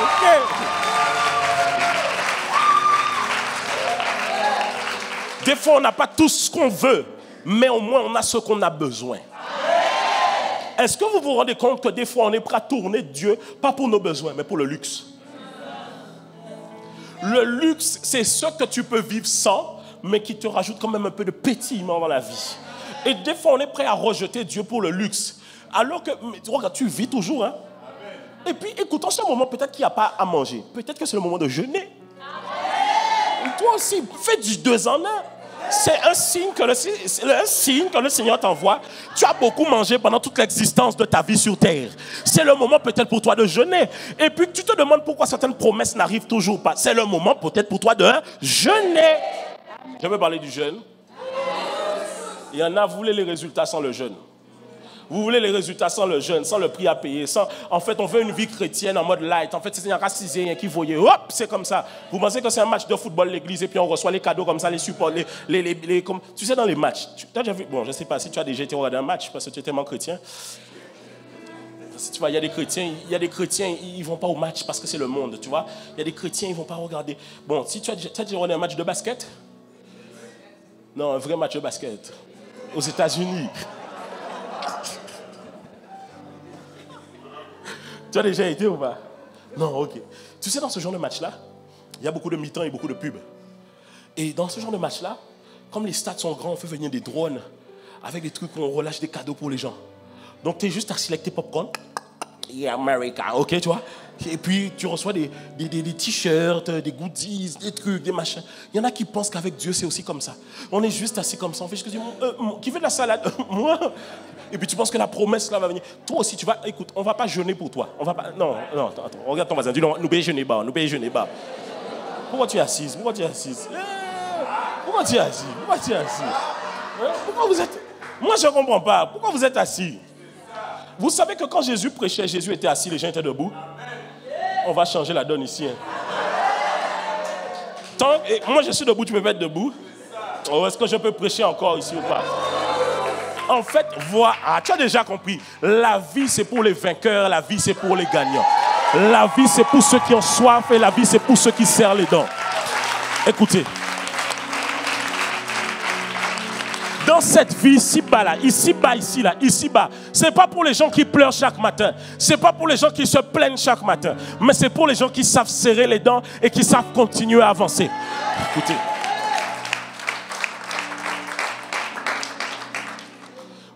Ok. Des fois, on n'a pas tout ce qu'on veut, mais au moins, on a ce qu'on a besoin. Est-ce que vous vous rendez compte que des fois, on est prêt à tourner Dieu, pas pour nos besoins, mais pour le luxe? Le luxe, c'est ce que tu peux vivre sans, mais qui te rajoute quand même un peu de pétillement dans la vie. Et des fois, on est prêt à rejeter Dieu pour le luxe. Alors que, regarde, tu vis toujours. Hein? Et puis, écoute, en ce moment, peut-être qu'il n'y a pas à manger. Peut-être que c'est le moment de jeûner. Et toi aussi, fais du 2 en 1. C'est un signe que le Seigneur t'envoie. Tu as beaucoup mangé pendant toute l'existence de ta vie sur terre. C'est le moment peut-être pour toi de jeûner. Et puis, tu te demandes pourquoi certaines promesses n'arrivent toujours pas. C'est le moment peut-être pour toi de jeûner. Je veux parler du jeûne. Il y en a, vous voulez les résultats sans le jeûne. Vous voulez les résultats sans le jeûne, sans le prix à payer. En fait, on veut une vie chrétienne en mode light. En fait, c'est un racisé qui voyait. Hop, c'est comme ça. Vous pensez que c'est un match de football, l'église, et puis on reçoit les cadeaux comme ça, les supports, comme, tu sais, dans les matchs. Tu as déjà vu, bon, je ne sais pas si tu as déjà été regarder un match parce que tu es tellement chrétien. Tu vois, il y a des chrétiens, ils ne vont pas au match parce que c'est le monde, tu vois. Il y a des chrétiens, ils ne vont pas regarder. Bon, si tu as déjà regardé un match de basket, non, un vrai match de basket, aux États-Unis. Tu as déjà été ou pas? Non, ok. Tu sais, dans ce genre de match-là, il y a beaucoup de mi-temps et beaucoup de pubs. Et dans ce genre de match-là, comme les stades sont grands, on fait venir des drones avec des trucs où on relâche des cadeaux pour les gens. Donc, tu es juste assis avec tes popcorn. Yeah, America, ok, tu vois. Et puis, tu reçois des t-shirts, des goodies, des trucs, des machins. Il y en a qui pensent qu'avec Dieu, c'est aussi comme ça. On est juste assis comme ça. On fait juste dire, qui veut de la salade? Moi. Et puis, tu penses que la promesse, là, va venir. Toi aussi, tu vas, écoute, on ne va pas jeûner pour toi. On va pas, non, attends, regarde ton voisin. Dis-lui, nous payons jeûner bas, Pourquoi tu es assise? Pourquoi tu es assise? Pourquoi tu es assis? Pourquoi vous êtes... Moi, je ne comprends pas. Pourquoi vous êtes assis? Vous savez que quand Jésus prêchait, Jésus était assis, les gens étaient debout. On va changer la donne ici. Moi, je suis debout, tu peux pas être debout. Oh, est-ce que je peux prêcher encore ici ou pas? En fait, voilà, tu as déjà compris. La vie, c'est pour les vainqueurs, la vie, c'est pour les gagnants. La vie, c'est pour ceux qui ont soif et la vie, c'est pour ceux qui serrent les dents. Écoutez. Dans cette vie ici-bas, là, ici-bas, c'est pas pour les gens qui pleurent chaque matin. C'est pas pour les gens qui se plaignent chaque matin. Mais c'est pour les gens qui savent serrer les dents et qui savent continuer à avancer. Écoutez.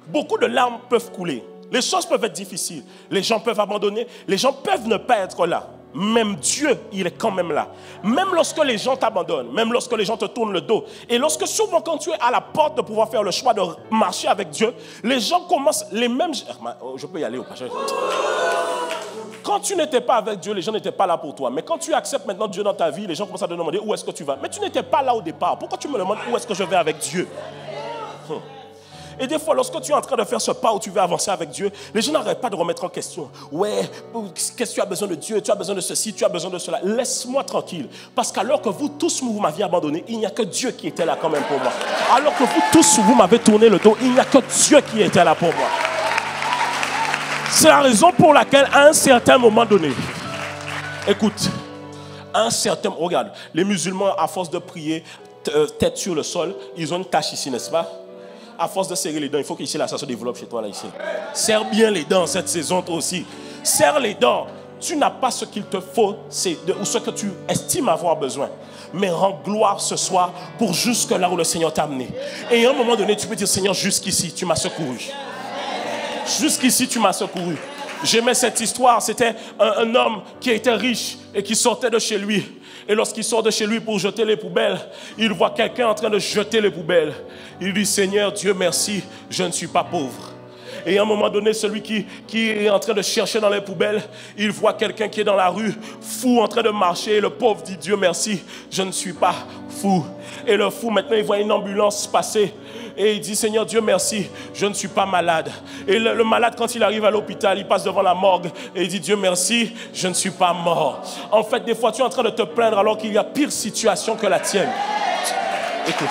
Beaucoup de larmes peuvent couler. Les choses peuvent être difficiles. Les gens peuvent abandonner. Les gens peuvent ne pas être là. Même Dieu, il est quand même là. Même lorsque les gens t'abandonnent, même lorsque les gens te tournent le dos. Et lorsque souvent quand tu es à la porte de pouvoir faire le choix de marcher avec Dieu, les gens commencent les mêmes... Je peux y aller ou pas? Quand tu n'étais pas avec Dieu, les gens n'étaient pas là pour toi. Mais quand tu acceptes maintenant Dieu dans ta vie, les gens commencent à te demander où est-ce que tu vas. Mais tu n'étais pas là au départ. Pourquoi tu me demandes où est-ce que je vais avec Dieu? Et des fois, lorsque tu es en train de faire ce pas où tu veux avancer avec Dieu, les gens n'arrêtent pas de remettre en question. Ouais, qu'est-ce que tu as besoin de Dieu? Tu as besoin de ceci, tu as besoin de cela. Laisse-moi tranquille. Parce qu'alors que vous tous, vous m'aviez abandonné, il n'y a que Dieu qui était là quand même pour moi. Alors que vous tous, vous m'avez tourné le dos, il n'y a que Dieu qui était là pour moi. C'est la raison pour laquelle, à un certain moment donné, écoute, regarde, les musulmans, à force de prier, tête sur le sol, ils ont une tâche ici, n'est-ce pas? À force de serrer les dents, il faut qu'ici, là, ça se développe chez toi, là, ici. Serre bien les dents cette saison, toi aussi. Serre les dents. Tu n'as pas ce qu'il te faut, ou ce que tu estimes avoir besoin. Mais rends gloire ce soir pour jusque là où le Seigneur t'a amené. Et à un moment donné, tu peux dire, Seigneur, jusqu'ici, tu m'as secouru. Jusqu'ici, tu m'as secouru. J'aimais cette histoire. C'était un homme qui était riche et qui sortait de chez lui. Et lorsqu'il sort de chez lui pour jeter les poubelles, il voit quelqu'un en train de jeter les poubelles. Il dit, Seigneur, Dieu merci, je ne suis pas pauvre. Et à un moment donné, celui qui est en train de chercher dans les poubelles, il voit quelqu'un qui est dans la rue, fou, en train de marcher. Et le pauvre dit, Dieu merci, je ne suis pas fou. Et le fou, maintenant, il voit une ambulance passer. Et il dit, Seigneur Dieu merci, je ne suis pas malade. Et le malade, quand il arrive à l'hôpital, il passe devant la morgue. Et il dit, Dieu merci, je ne suis pas mort. En fait, des fois, tu es en train de te plaindre alors qu'il y a pire situation que la tienne. Écoute,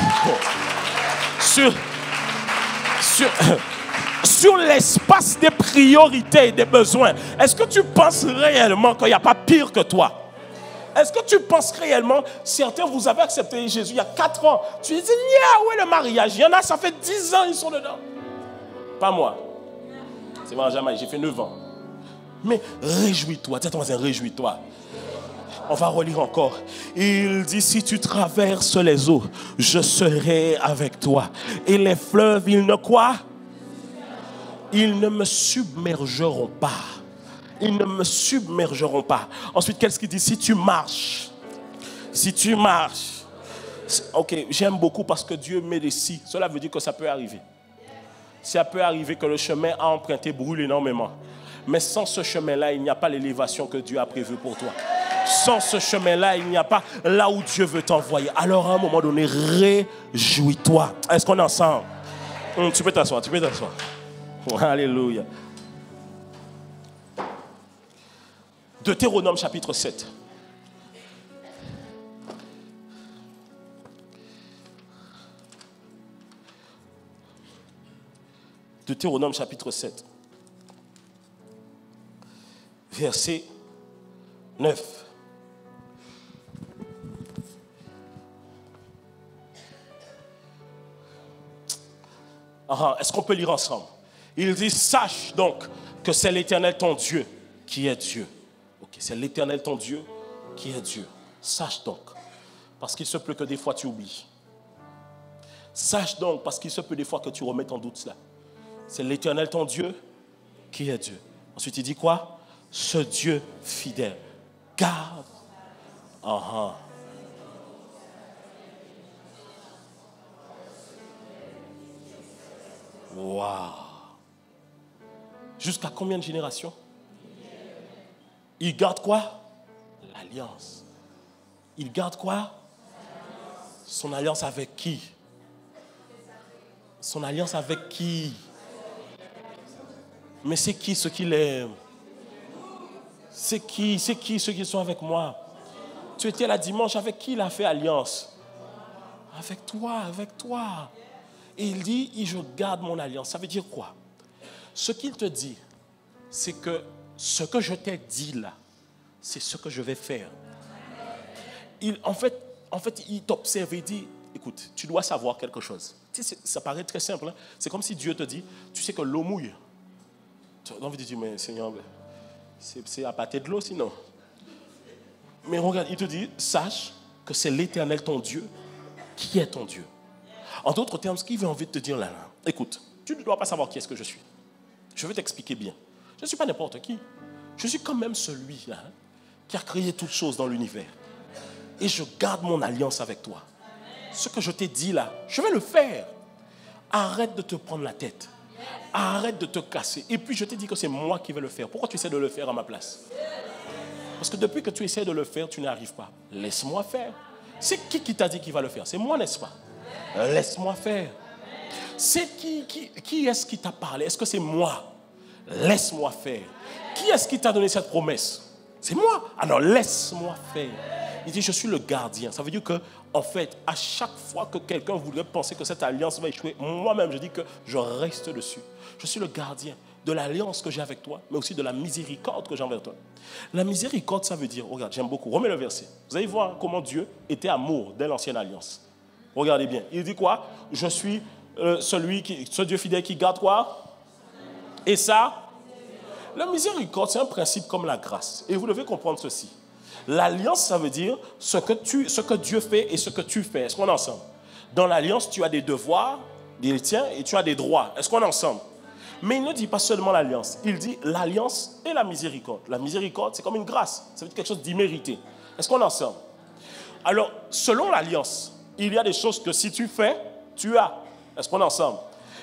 sur l'espace des priorités et des besoins, est-ce que tu penses réellement qu'il n'y a pas pire que toi? Est-ce que tu penses réellement, certains, vous avez accepté Jésus il y a 4 ans, tu dis, où est le mariage? Il y en a, ça fait 10 ans, ils sont dedans. Pas moi. C'est Benjamin, j'ai fait 9 ans. Mais réjouis-toi, dis à ton voisin, réjouis-toi. On va relire encore. Il dit, si tu traverses les eaux, je serai avec toi. Et les fleuves, ils ne quoi? Ils ne me submergeront pas. Ils ne me submergeront pas. Ensuite, qu'est-ce qu'il dit? Si tu marches. Ok, j'aime beaucoup parce que Dieu met des si. Cela veut dire que ça peut arriver. Ça peut arriver que le chemin à emprunter brûle énormément. Mais sans ce chemin-là, il n'y a pas l'élévation que Dieu a prévue pour toi. Sans ce chemin-là, il n'y a pas là où Dieu veut t'envoyer. Alors à un moment donné, réjouis-toi. Est-ce qu'on est ensemble? Tu peux t'asseoir. Alléluia. Deutéronome chapitre 7. Deutéronome chapitre 7. Verset 9. Est-ce qu'on peut lire ensemble? Il dit, sache donc que c'est l'Éternel ton Dieu qui est Dieu. Ok, c'est l'Éternel ton Dieu qui est Dieu. Sache donc, parce qu'il se peut que des fois tu oublies. Sache donc, parce qu'il se peut des fois que tu remettes en doute cela. C'est l'Éternel ton Dieu qui est Dieu. Ensuite il dit quoi? Ce Dieu fidèle. Garde. Waouh. Jusqu'à combien de générations? Il garde quoi? L'alliance. Il garde quoi? Son alliance avec qui? Son alliance avec qui? Mais c'est qui ceux qui l'aiment? C'est qui ceux qui sont avec moi? Tu étais là dimanche, avec qui il a fait alliance? Avec toi. Et il dit, je garde mon alliance. Ça veut dire quoi? Ce qu'il te dit, c'est que ce que je t'ai dit là, c'est ce que je vais faire. En fait, il t'observe et dit, écoute, tu dois savoir quelque chose. Tu sais, ça paraît très simple. Hein? C'est comme si Dieu te dit, tu sais que l'eau mouille. Tu as envie de dire, mais Seigneur, c'est à pâter de l'eau sinon. Mais regarde, il te dit, sache que c'est l'Éternel ton Dieu qui est ton Dieu. En d'autres termes, ce qu'il veut envie de te dire là, écoute, tu ne dois pas savoir qui est-ce que je suis. Je veux t'expliquer bien. Je ne suis pas n'importe qui. Je suis quand même celui-là qui a créé toutes choses dans l'univers. Et je garde mon alliance avec toi. Ce que je t'ai dit là, je vais le faire. Arrête de te prendre la tête. Arrête de te casser. Et puis je t'ai dit que c'est moi qui vais le faire. Pourquoi tu essaies de le faire à ma place? Parce que depuis que tu essaies de le faire, tu n'y arrives pas. Laisse-moi faire. C'est qui t'a dit qu'il va le faire? C'est moi, n'est-ce pas? Laisse-moi faire. C'est qui est-ce qui t'a parlé? Est-ce que c'est moi? Laisse-moi faire. Qui est-ce qui t'a donné cette promesse? C'est moi. Alors laisse-moi faire. Il dit, je suis le gardien. Ça veut dire que, en fait, à chaque fois que quelqu'un voudrait penser que cette alliance va échouer, moi-même, je dis que je reste dessus. Je suis le gardien de l'alliance que j'ai avec toi, mais aussi de la miséricorde que j'ai envers toi. La miséricorde, ça veut dire, regarde, j'aime beaucoup, remets le verset. Vous allez voir comment Dieu était amour dès l'ancienne alliance. Regardez bien. Il dit quoi? Je suis ce Dieu fidèle qui garde quoi? Et ça, la miséricorde, c'est un principe comme la grâce. Et vous devez comprendre ceci. L'alliance, ça veut dire ce que Dieu fait et ce que tu fais. Est-ce qu'on est ensemble? Dans l'alliance, tu as des devoirs, des tiens, et tu as des droits. Est-ce qu'on est ensemble? Mais il ne dit pas seulement l'alliance. Il dit l'alliance et la miséricorde. La miséricorde, c'est comme une grâce. Ça veut dire quelque chose d'immérité. Est-ce qu'on est ensemble? Alors, selon l'alliance, il y a des choses que si tu fais, tu as. Est-ce qu'on est ensemble?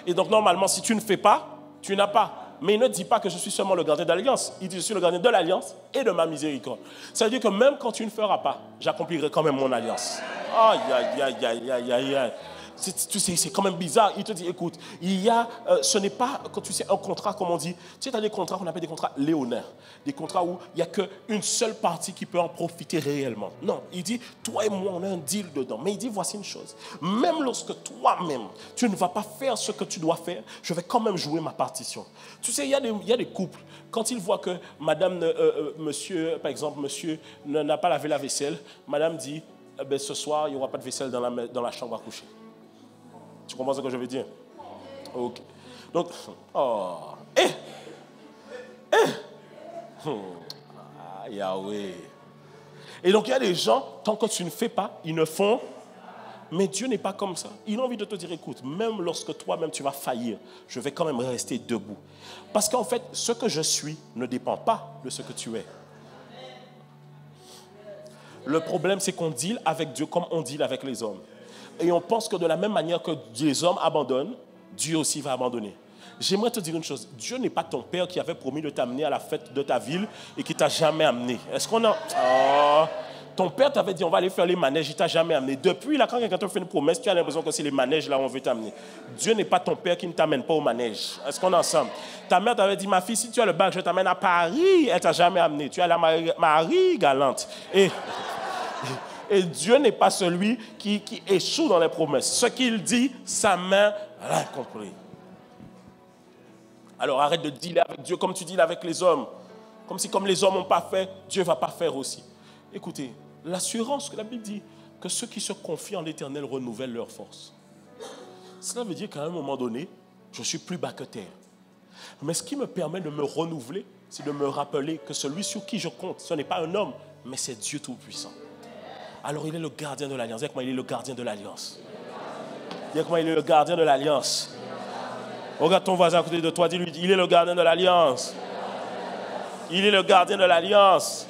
Et donc, normalement, si tu ne fais pas, tu n'as pas. Mais il ne dit pas que je suis seulement le gardien de l'alliance. Il dit je suis le gardien de l'alliance et de ma miséricorde. Ça veut dire que même quand tu ne feras pas, j'accomplirai quand même mon alliance. Aïe, aïe, aïe, aïe, aïe, aïe, aïe. Tu sais, c'est quand même bizarre. Il te dit, écoute, ce n'est pas, quand tu sais, un contrat, comme on dit, tu sais, tu as des contrats qu'on appelle des contrats léonins. Des contrats où il n'y a qu'une seule partie qui peut en profiter réellement. Non, il dit, toi et moi, on a un deal dedans. Mais il dit, voici une chose. Même lorsque toi-même, tu ne vas pas faire ce que tu dois faire, je vais quand même jouer ma partition. Tu sais, il y a des couples, quand ils voient que monsieur, par exemple, monsieur n'a pas lavé la vaisselle, madame dit, ce soir, il n'y aura pas de vaisselle dans la chambre à coucher. Tu comprends ce que je veux dire? Ok. Donc, Yahweh. Et donc, il y a des gens, tant que tu ne fais pas, ils ne font. Mais Dieu n'est pas comme ça. Il a envie de te dire, écoute, même lorsque toi-même tu vas faillir, je vais quand même rester debout. Parce qu'en fait, ce que je suis ne dépend pas de ce que tu es. Le problème, c'est qu'on deal avec Dieu comme on deal avec les hommes. Et on pense que de la même manière que les hommes abandonnent, Dieu aussi va abandonner. J'aimerais te dire une chose. Dieu n'est pas ton père qui avait promis de t'amener à la fête de ta ville et qui t'a jamais amené. Est-ce qu'on a... ton père t'avait dit on va aller faire les manèges, il t'a jamais amené. Depuis là, quand quelqu'un te fait une promesse, tu as l'impression que c'est les manèges là où on veut t'amener. Dieu n'est pas ton père qui ne t'amène pas au manège. Est-ce qu'on est ensemble? Ta mère t'avait dit, ma fille, si tu as le bac, je t'amène à Paris. Elle t'a jamais amené. Tu es la Marie galante. Et Dieu n'est pas celui qui échoue dans les promesses. Ce qu'il dit, sa main l'accomplit. Alors arrête de dealer avec Dieu comme tu deals avec les hommes. Comme si comme les hommes n'ont pas fait, Dieu ne va pas faire aussi. Écoutez, l'assurance que la Bible dit, que ceux qui se confient en l'Éternel renouvellent leur force. Cela veut dire qu'à un moment donné, je suis plus bas que terre. Mais ce qui me permet de me renouveler, c'est de me rappeler que celui sur qui je compte, ce n'est pas un homme, mais c'est Dieu Tout-Puissant. Alors il est le gardien de l'alliance. Dis-moi, il est le gardien de l'alliance. Dis-moi, il est le gardien de l'alliance. Regarde ton voisin à côté de toi, dis-lui, il est le gardien de l'alliance. Il est le gardien de l'alliance.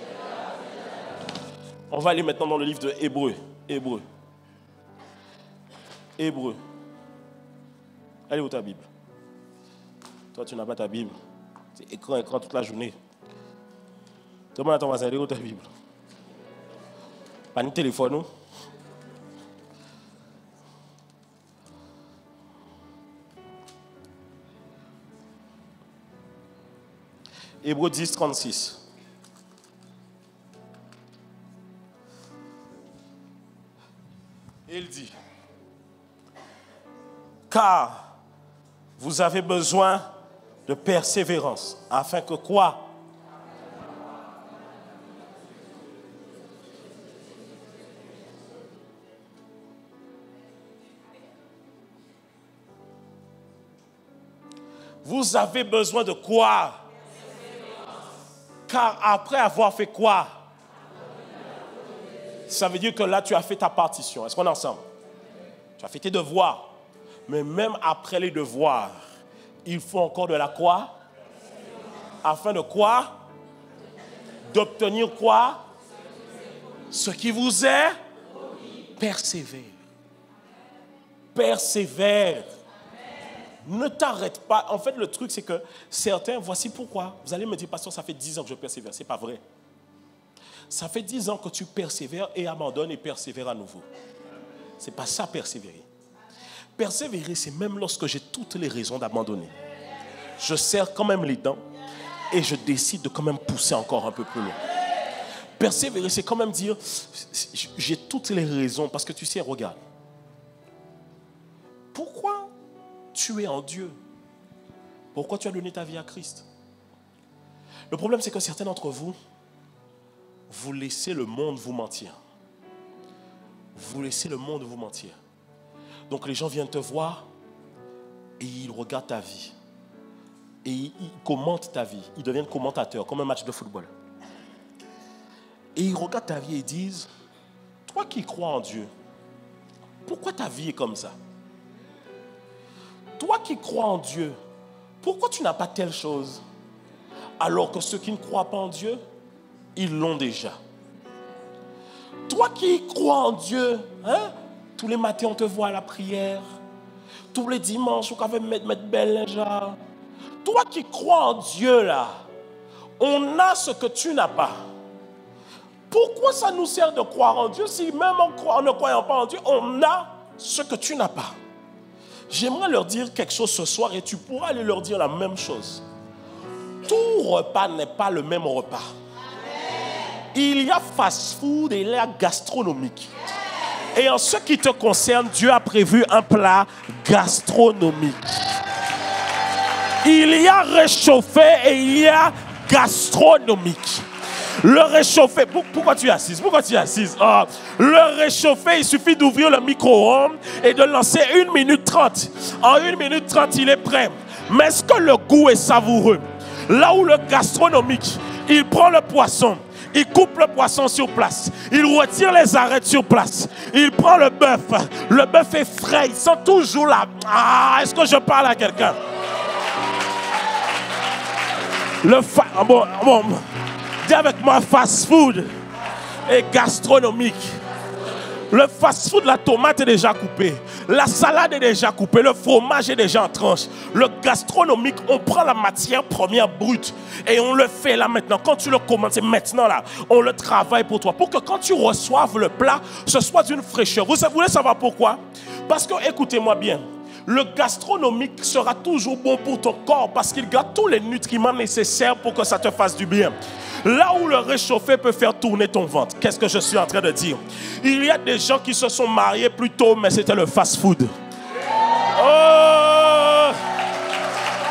On va aller maintenant dans le livre de Hébreux. Hébreux. Elle est où ta Bible? Toi, tu n'as pas ta Bible. C'est écran toute la journée. Demande à ton voisin, elle est où ta Bible? Pas de téléphone, non? Hébreux 10, 36. Il dit, car vous avez besoin de persévérance, afin que quoi? Vous avez besoin de quoi? Car après avoir fait quoi? Ça veut dire que là, tu as fait ta partition. Est-ce qu'on est ensemble? Tu as fait tes devoirs. Mais même après les devoirs, il faut encore de la quoi? Afin de quoi? D'obtenir quoi? Ce qui vous est? Persévère. Persévère. Ne t'arrête pas. En fait, le truc, c'est que certains, voici pourquoi. Vous allez me dire, pasteur, ça fait 10 ans que je persévère. Ce n'est pas vrai. Ça fait 10 ans que tu persévères et abandonnes et persévères à nouveau. Ce n'est pas ça, persévérer. Persévérer, c'est même lorsque j'ai toutes les raisons d'abandonner. Je serre quand même les dents et je décide de quand même pousser encore un peu plus loin. Persévérer, c'est quand même dire, j'ai toutes les raisons. Parce que tu sais, regarde. Pourquoi tu es en Dieu? Pourquoi tu as donné ta vie à Christ? Le problème, c'est que certains d'entre vous, vous laissez le monde vous mentir. Vous laissez le monde vous mentir. Donc les gens viennent te voir et ils regardent ta vie. Et ils commentent ta vie. Ils deviennent commentateurs, comme un match de football. Et ils regardent ta vie et disent, toi qui crois en Dieu, pourquoi ta vie est comme ça? Toi qui crois en Dieu, pourquoi tu n'as pas telle chose? Alors que ceux qui ne croient pas en Dieu, ils l'ont déjà. Toi qui crois en Dieu, hein? Tous les matins on te voit à la prière. Tous les dimanches on va mettre belle lingerie. Toi qui crois en Dieu là, on a ce que tu n'as pas. Pourquoi ça nous sert de croire en Dieu si même en ne croyant pas en Dieu, on a ce que tu n'as pas? J'aimerais leur dire quelque chose ce soir et tu pourras aller leur dire la même chose. Tout repas n'est pas le même repas. Il y a fast-food et il y a gastronomique. Et en ce qui te concerne, Dieu a prévu un plat gastronomique. Il y a réchauffé et il y a gastronomique. Le réchauffer, pourquoi tu es assise? Pourquoi tu es assise? Le réchauffer, il suffit d'ouvrir le micro-ondes et de lancer 1 minute 30. En 1 minute 30, il est prêt. Mais est-ce que le goût est savoureux? Là où le gastronomique, il prend le poisson, il coupe le poisson sur place, il retire les arêtes sur place, il prend le bœuf est frais, il sent toujours là. Est-ce que je parle à quelqu'un? Dis avec moi, fast-food et gastronomique. Le fast-food, la tomate est déjà coupée. La salade est déjà coupée. Le fromage est déjà en tranche. Le gastronomique, on prend la matière première brute et on le fait là maintenant. Quand tu le commandes, c'est maintenant là. On le travaille pour toi. Pour que quand tu reçoives le plat, ce soit d'une fraîcheur. Vous voulez savoir pourquoi? Parce que, écoutez-moi bien, le gastronomique sera toujours bon pour ton corps parce qu'il garde tous les nutriments nécessaires pour que ça te fasse du bien. Là où le réchauffé peut faire tourner ton ventre. Qu'est-ce que je suis en train de dire? Il y a des gens qui se sont mariés plus tôt, mais c'était le fast-food.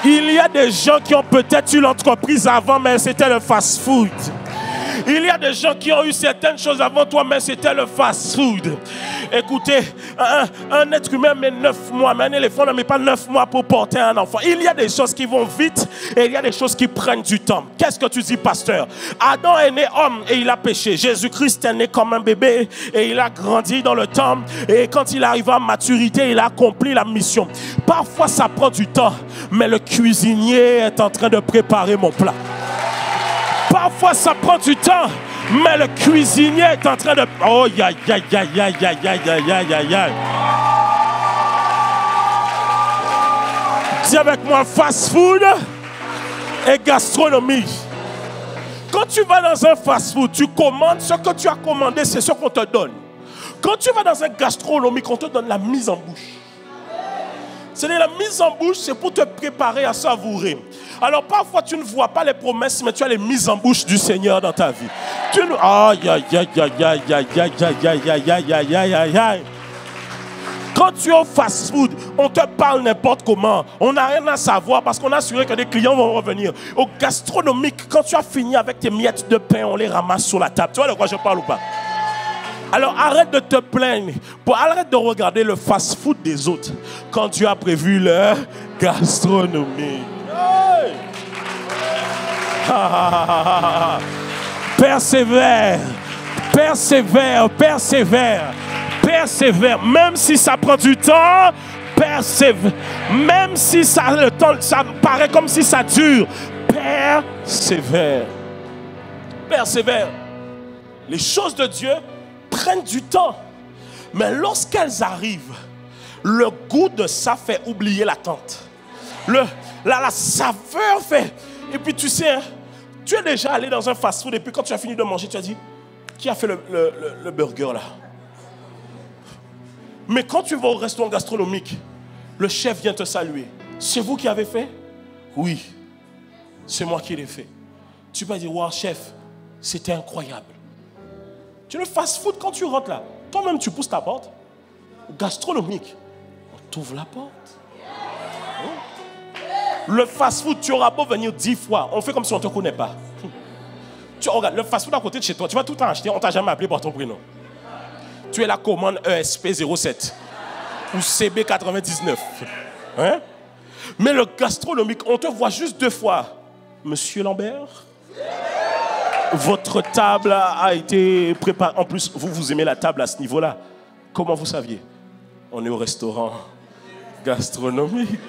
Il y a des gens qui ont peut-être eu l'entreprise avant, mais c'était le fast-food. Il y a des gens qui ont eu certaines choses avant toi, mais c'était le fast-food. Écoutez, un être humain met 9 mois, mais un éléphant ne met pas 9 mois pour porter un enfant. Il y a des choses qui vont vite et il y a des choses qui prennent du temps. Qu'est-ce que tu dis, pasteur? Adam est né homme et il a péché. Jésus-Christ est né comme un bébé et il a grandi dans le temps. Et quand il arrive à maturité, il a accompli la mission. Parfois, ça prend du temps, mais le cuisinier est en train de préparer mon plat. Parfois, ça prend du temps, mais le cuisinier est en train de... Oh, ya. Dis avec moi, fast-food et gastronomie. Quand tu vas dans un fast-food, tu commandes ce que tu as commandé, c'est ce qu'on te donne. Quand tu vas dans un gastronomique, on te donne la mise en bouche. C'est-à-dire la mise en bouche, c'est pour te préparer à savourer. Alors parfois tu ne vois pas les promesses, mais tu as les mises en bouche du Seigneur dans ta vie. Quand tu es au fast-food, on te parle n'importe comment. On n'a rien à savoir parce qu'on a assuré que des clients vont revenir. Au gastronomique, quand tu as fini avec tes miettes de pain, on les ramasse sur la table. Tu vois de quoi je parle ou pas? Alors arrête de te plaindre. Arrête de regarder le fast-food des autres quand tu as prévu leur gastronomie. Hey! Persévère. Persévère. Persévère. Persévère. Même si ça prend du temps, persévère. Même si le temps, ça paraît comme si ça dure. Persévère. Persévère. Les choses de Dieu prennent du temps, mais lorsqu'elles arrivent, le goût de ça fait oublier l'attente. La saveur fait. Et puis tu sais, tu es déjà allé dans un fast-food et puis quand tu as fini de manger, tu as dit, qui a fait le burger là? Mais quand tu vas au restaurant gastronomique, Le chef vient te saluer. C'est vous qui avez fait? Oui, c'est moi qui l'ai fait. Tu vas dire, wow, chef, c'était incroyable. Tu le fast-food quand tu rentres là. Toi-même, tu pousses ta porte. Gastronomique. On t'ouvre la porte. Le fast-food, tu auras beau venir 10 fois. On fait comme si on ne te connaît pas. Tu regardes, le fast-food à côté de chez toi, tu vas tout en acheter, on ne t'a jamais appelé par ton prénom. Tu es la commande ESP07 ou CB99. Hein? Mais le gastronomique, on te voit juste 2 fois. Monsieur Lambert, votre table a été préparée. En plus, vous aimez la table à ce niveau-là. Comment vous saviez? On est au restaurant gastronomique.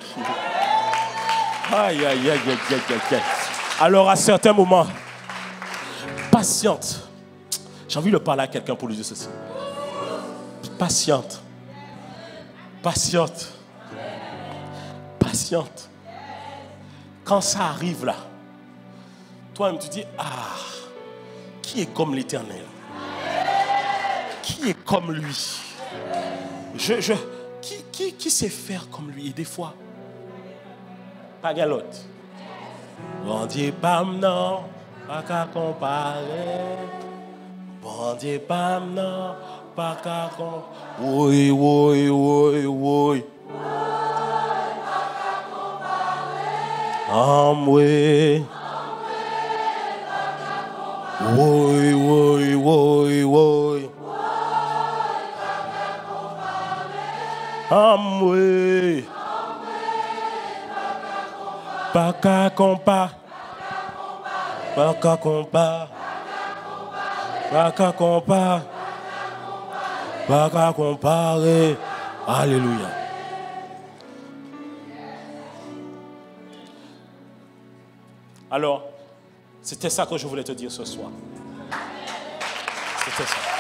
Aïe, aïe, aïe, aïe, aïe, aïe. Alors, à certains moments, patiente. J'ai envie de parler à quelqu'un pour lui dire ceci. Patiente. Patiente. Patiente. Quand ça arrive là, toi-même tu dis, ah, qui est comme l'Éternel? Qui est comme lui? Qui sait faire comme lui? Et des fois, pas galotte. Bon Dieu, pam non, pas qu'à comparer. Bon Dieu, pam non, pas qu'à comparer. Oui, oui, oui, oui. Oui. Oui, oui, oui, oui. Oui. Pas qu'à comparer. Pas qu'à comparer. Pas qu'à comparer. Pas qu'à comparer. Alléluia. Alors, c'était ça que je voulais te dire ce soir. C'était ça.